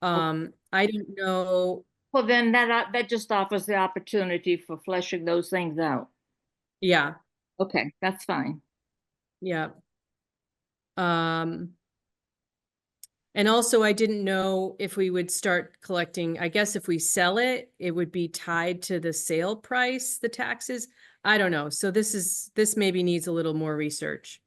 I don't know. Well, then that just offers the opportunity for fleshing those things out. Yeah, Okay, that's fine. yeah. And also I didn't know if we would start collecting, I guess if we sell it, it would be tied to the sale price, the taxes. I don't know. So this maybe needs a little more research.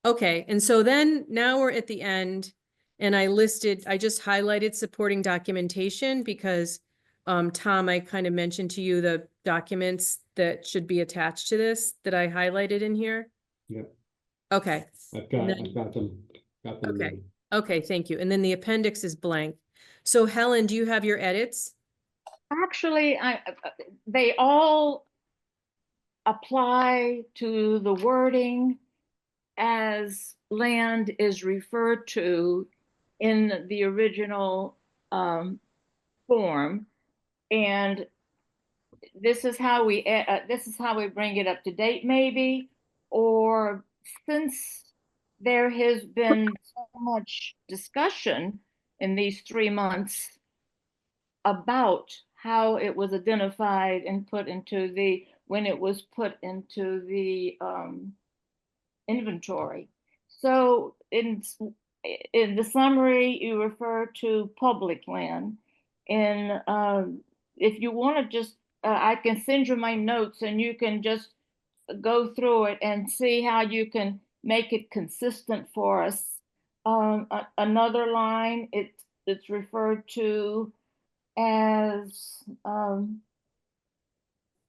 Okay, and so then now we're at the end and I just highlighted supporting documentation because Tom, I kind of mentioned to you the documents that should be attached to this that I highlighted in here. Yeah. Okay. I've And got then- them. Okay. Okay, thank you. And then the appendix is blank. So Helen, do you have your edits? Actually, they all apply to the wording as land is referred to in the original form. And this is how we bring it up to date, maybe, or since there has been so much discussion in these 3 months about how it was identified and put into when it was put into the inventory. So in the summary, you refer to public land. And if you want to just, I can send you my notes and you can just go through it and see how you can make it consistent for us. Another line, it's referred to as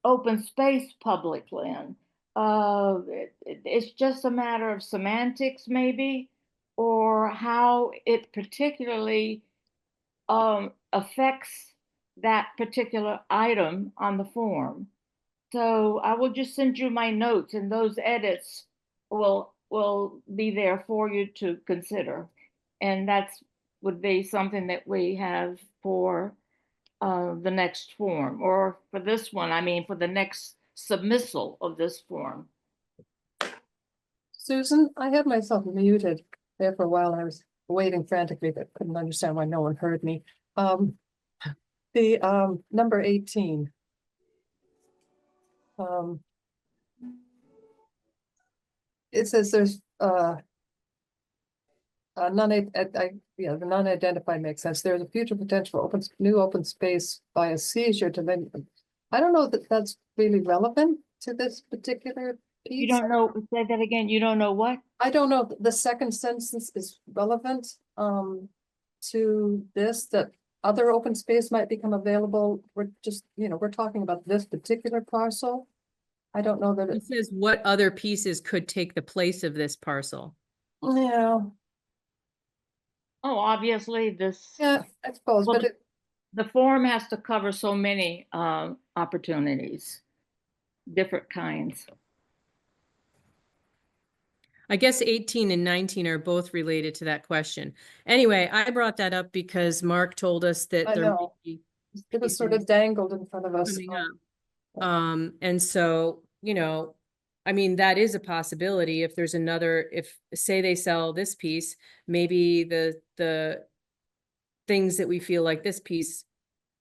open space public land. It's just a matter of semantics, maybe, or how it particularly affects that particular item on the form. So I will just send you my notes, and those edits will be there for you to consider. And that's would be something that we have for the next form, or for this one, I mean, for the next submissal of this form. Susan, I had myself muted there for a while. I was waiting frantically, but couldn't understand why no one heard me. The number 18. It says there's the non-identified makes sense. There's a future potential for new open space by a seizure to then. I don't know that that's really relevant to this particular piece. You don't know, say that again, you don't know what? I don't know if the second sentence is relevant to this, that other open space might become available. We're just, we're talking about this particular parcel. I don't know that It says what other pieces could take the place of this parcel. Yeah, Oh, obviously this, I suppose, Well, but the form has to cover so many opportunities, different kinds. I guess 18 and 19 are both related to that question. Anyway, I brought that up because Mark told us that I there may know. be it was sort of dangled in front of us. coming up. And so, I mean, that is a possibility if there's another, if, say they sell this piece, maybe the things that we feel like this piece,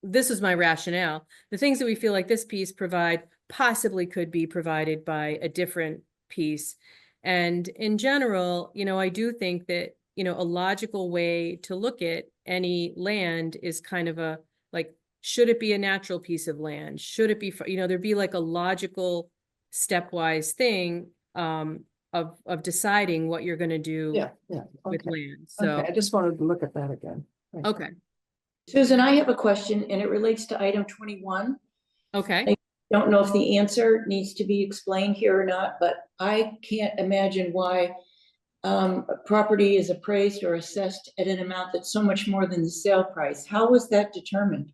this is my rationale, the things that we feel like this piece provide possibly could be provided by a different piece. And in general, you know, I do think that, you know, a logical way to look at any land is kind of a, like, should it be a natural piece of land? Should it be, you know, there'd be like a logical stepwise thing of deciding what you're gonna do Yeah, with okay. land. So, Okay, I just wanted to look at that again. Thank you. okay, Susan, I have a question and it relates to item 21. okay. Don't know if the answer needs to be explained here or not, but I can't imagine why a property is appraised or assessed at an amount that's so much more than the sale price. How was that determined?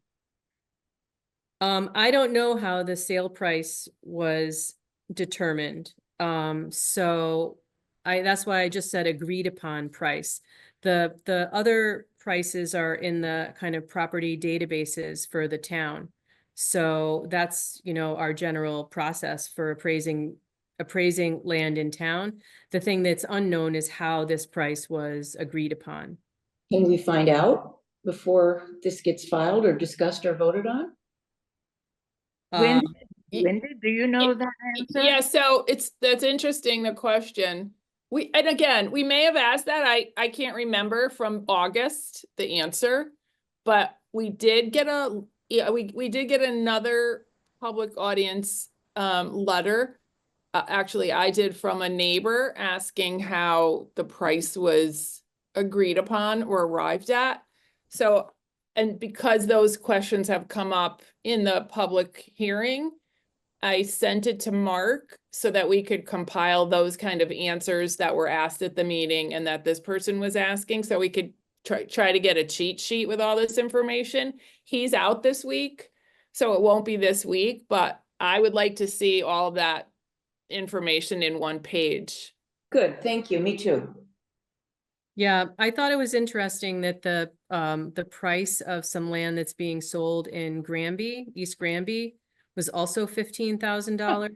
I don't know how the sale price was determined. So that's why I just said agreed upon price. The other prices are in the kind of property databases for the town. So that's, you know, our general process for appraising land in town. The thing that's unknown is how this price was agreed upon. Can we find out before this gets filed or discussed or voted on? Wendy, Um, Wendy, do you know that answer? Yeah, so that's interesting, the question. And again, we may have asked that. I can't remember from August, the answer. But we did get we did get another public audience letter. Actually, I did, from a neighbor asking how the price was agreed upon or arrived at. So, and because those questions have come up in the public hearing, I sent it to Mark so that we could compile those kind of answers that were asked at the meeting and that this person was asking, so we could try to get a cheat sheet with all this information. He's out this week, so it won't be this week, but I would like to see all of that information in one page. Good, thank you, me too. Yeah, I thought it was interesting that the price of some land that's being sold in Granby, East Granby, was also $15,000.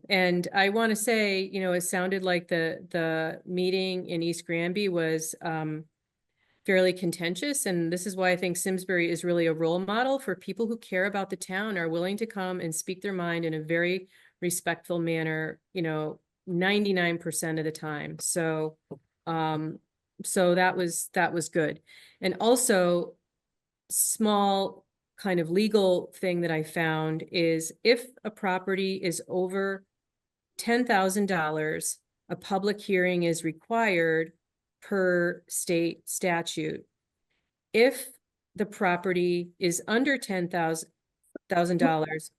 And I want to say, you know, it sounded like the meeting in East Granby was fairly contentious, and this is why I think Simsbury is really a role model for people who care about the town, are willing to come and speak their mind in a very respectful manner, you know, 99% of the time. So so that was good. And also, small kind of legal thing that I found is if a property is over $10,000, a public hearing is required per state statute. If the property is under $10,000,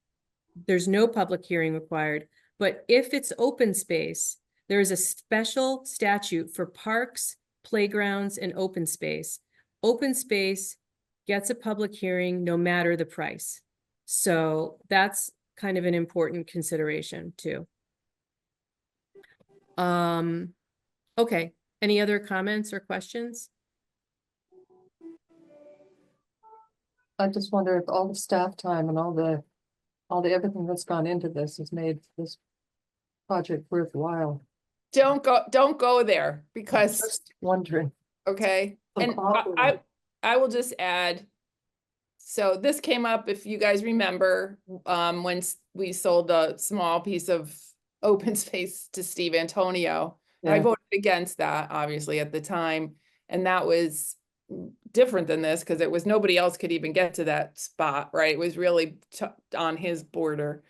there's no public hearing required. But if it's open space, there is a special statute for parks, playgrounds, and open space. Open space gets a public hearing no matter the price. So that's kind of an important consideration too. Okay, any other comments or questions? I just wonder if all the staff time and all the everything that's gone into this has made this project worthwhile. Don't go there, because, Just wondering. okay. And I will just add, so this came up, if you guys remember, when we sold a small piece of open space to Steve Antonio. I Yeah. voted against that, obviously, at the time, and that was different than this because it was, nobody else could even get to that spot, right? It was really on his border.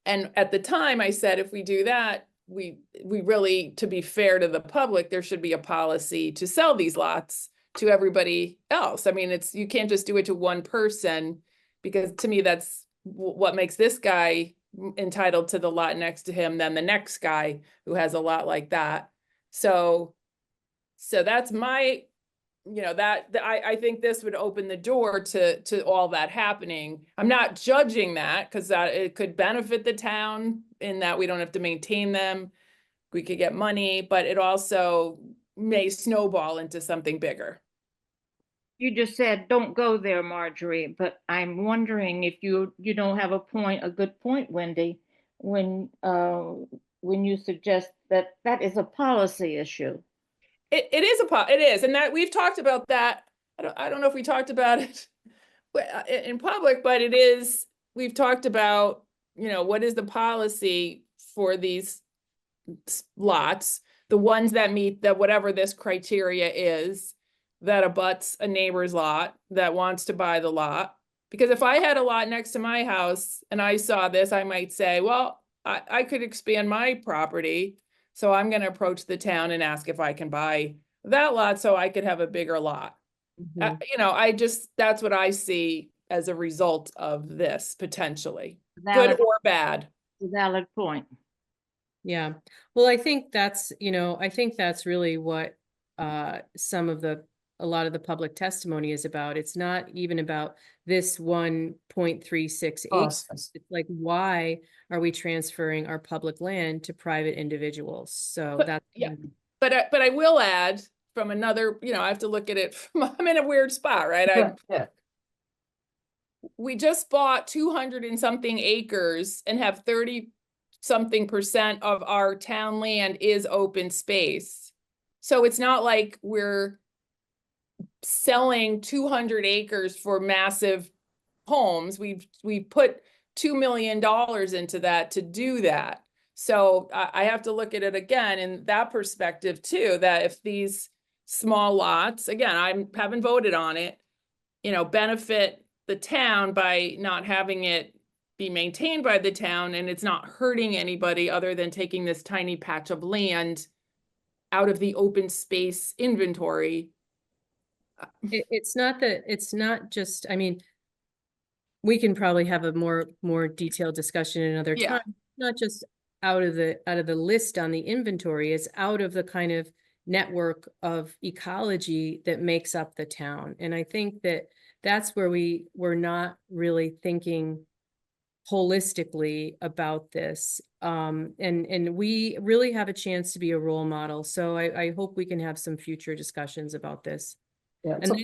And at the time I said, if we do that, we really, to be fair to the public, there should be a policy to sell these lots to everybody else. I mean, you can't just do it to one person, because to me, that's what makes this guy entitled to the lot next to him than the next guy who has a lot like that. So that's my, you know, I think this would open the door to all that happening. I'm not judging that, because it could benefit the town in that we don't have to maintain them. We could get money, but it also may snowball into something bigger. You just said, don't go there, Marjorie, but I'm wondering if you don't have a good point, Wendy, when you suggest that that is a policy issue. It is it is, and that we've talked about that. I don't know if we talked about it in public, but it is, we've talked about, you know, what is the policy for these lots, the ones that meet the whatever this criteria is, that abuts a neighbor's lot that wants to buy the lot. Because if I had a lot next to my house and I saw this, I might say, well, I could expand my property. So I'm going to approach the town and ask if I can buy that lot so I could have a bigger lot. Mhm. You know, that's what I see as a result of this potentially, good Valid, or bad. valid point. Yeah, well, I think that's, you know, I think that's really what some of a lot of the public testimony is about. It's not even about this 1.36 acres. Process. It's like, why are we transferring our public land to private individuals? So But- that's yeah. But I will add from another, you know, I have to look at it from, I'm in a weird spot, right? Yeah, We just bought 200 and something acres and have 30-something% of our town land is open space. So it's not like we're selling 200 acres for massive homes. We've put $2 million into that to do that. So I have to look at it again in that perspective too, that if these small lots, again, I haven't voted on it, you know, benefit the town by not having it be maintained by the town, and it's not hurting anybody other than taking this tiny patch of land out of the open space inventory. it's not that, it's not just, I mean, we can probably have a more detailed discussion another Yeah. time, not just out of the list on the inventory, it's out of the kind of network of ecology that makes up the town. And I think that that's where we're not really thinking holistically about this. And we really have a chance to be a role model. So I hope we can have some future discussions about this. yeah, And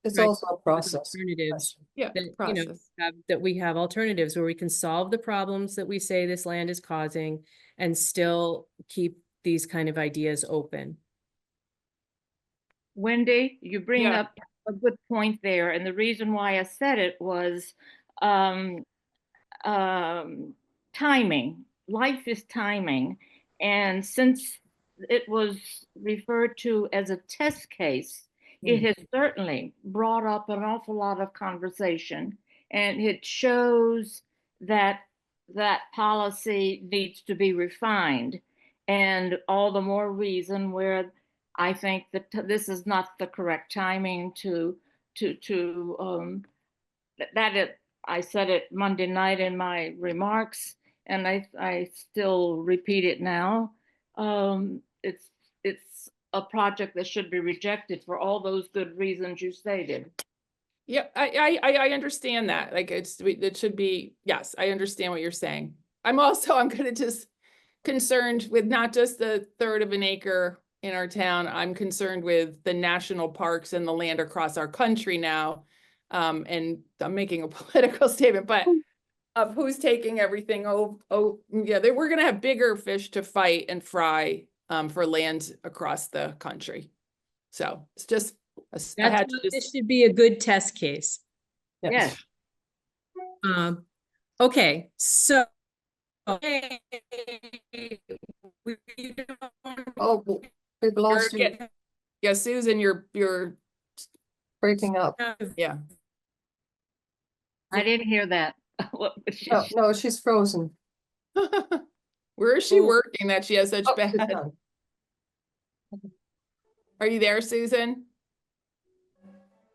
it's right, also a process. alternatives Yeah, that, you know, process. that we have alternatives where we can solve the problems that we say this land is causing and still keep these kind of ideas open. Wendy, you bring Yeah. up a good point there, and the reason why I said it was um, timing. Life is timing, and since it was referred to as a test case, it has certainly brought up an awful lot of conversation, and it shows that that policy needs to be refined, and all the more reason where I think that this is not the correct timing to that it. I said it Monday night in my remarks, and I still repeat it now. It's a project that should be rejected for all those good reasons you stated. Yeah, I understand that. Like it should be, yes, I understand what you're saying. I'm kind of just concerned with not just the third of an acre in our town. I'm concerned with the national parks and the land across our country now. And I'm making a political statement, but of who's taking everything. Oh, yeah, we're gonna have bigger fish to fight and fry for land across the country. So it's just, I had to This just, should be a good test case. Yes. Okay, so. Oh, we've lost you, yeah, Susan, you're, breaking up. yeah. I didn't hear that. What was she- No, she's frozen. Where is she Oh. working that she has such Oh, she's bad? done. Are you there, Susan?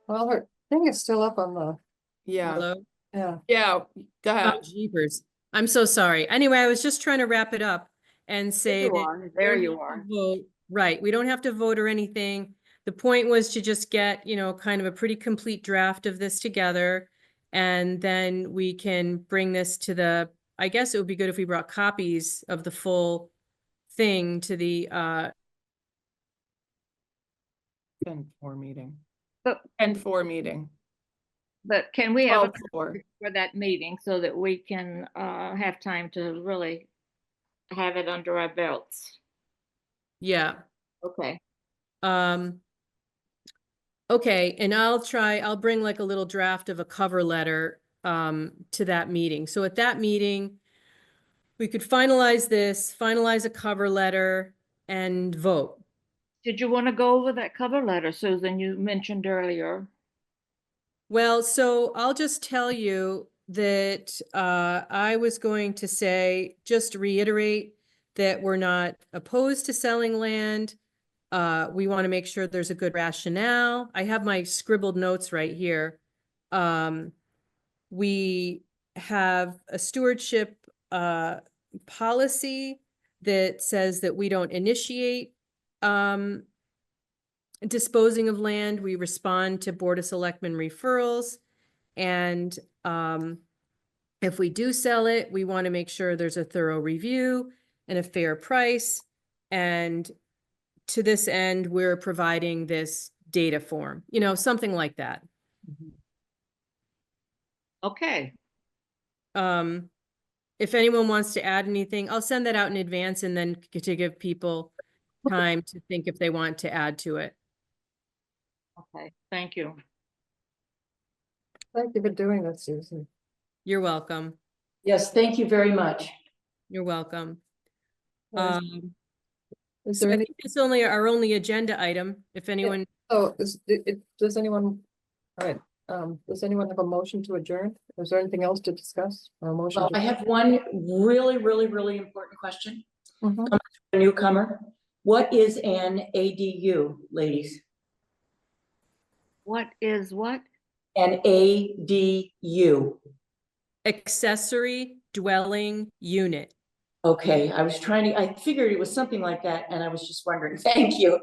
Well, her thing is still up on the, Yeah, Hello? yeah. yeah, go Oh, ahead. jeepers. I'm so sorry. Anyway, I was just trying to wrap it up and say you that are. we There don't you have to are. vote. Right, we don't have to vote or anything. The point was to just get, you know, kind of a pretty complete draft of this together. And then we can bring this to I guess it would be good if we brought copies of the full thing to the Been for meeting. But, 10-4 meeting. but can we have a 12-4. for that meeting so that we can have time to really have it under our belts? Yeah. Okay. Okay, and I'll bring like a little draft of a cover letter to that meeting. So at that meeting, we could finalize a cover letter and vote. Did you want to go over that cover letter, Susan, you mentioned earlier? Well, so I'll just tell you that I was going to say, just reiterate that we're not opposed to selling land. We want to make sure there's a good rationale. I have my scribbled notes right here. We have a stewardship policy that says that we don't initiate disposing of land. We respond to Board of Selectmen referrals. And if we do sell it, we want to make sure there's a thorough review and a fair price. And to this end, we're providing this data form, something like that. Okay. If anyone wants to add anything, I'll send that out in advance and then to give people time to think if they want to add to it. Okay, thank you. Thank you for doing that, Susan. You're welcome. Yes, thank you very much. You're welcome. Is So there I any, think it's only our only agenda item. If anyone, does anyone, all right, does anyone have a motion to adjourn? Is there anything else to discuss or a motion? Well, I have one really, really, really important question. Mhm. A newcomer. What is an ADU, ladies? What is what? An ADU. accessory dwelling unit. Okay, I figured it was something like that, and I was just wondering. Thank you.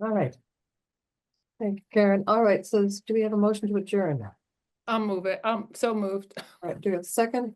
All right. Thank you, Karen. All right, so do we have a motion to adjourn now? I'll move it. So moved. All right, do we have a second?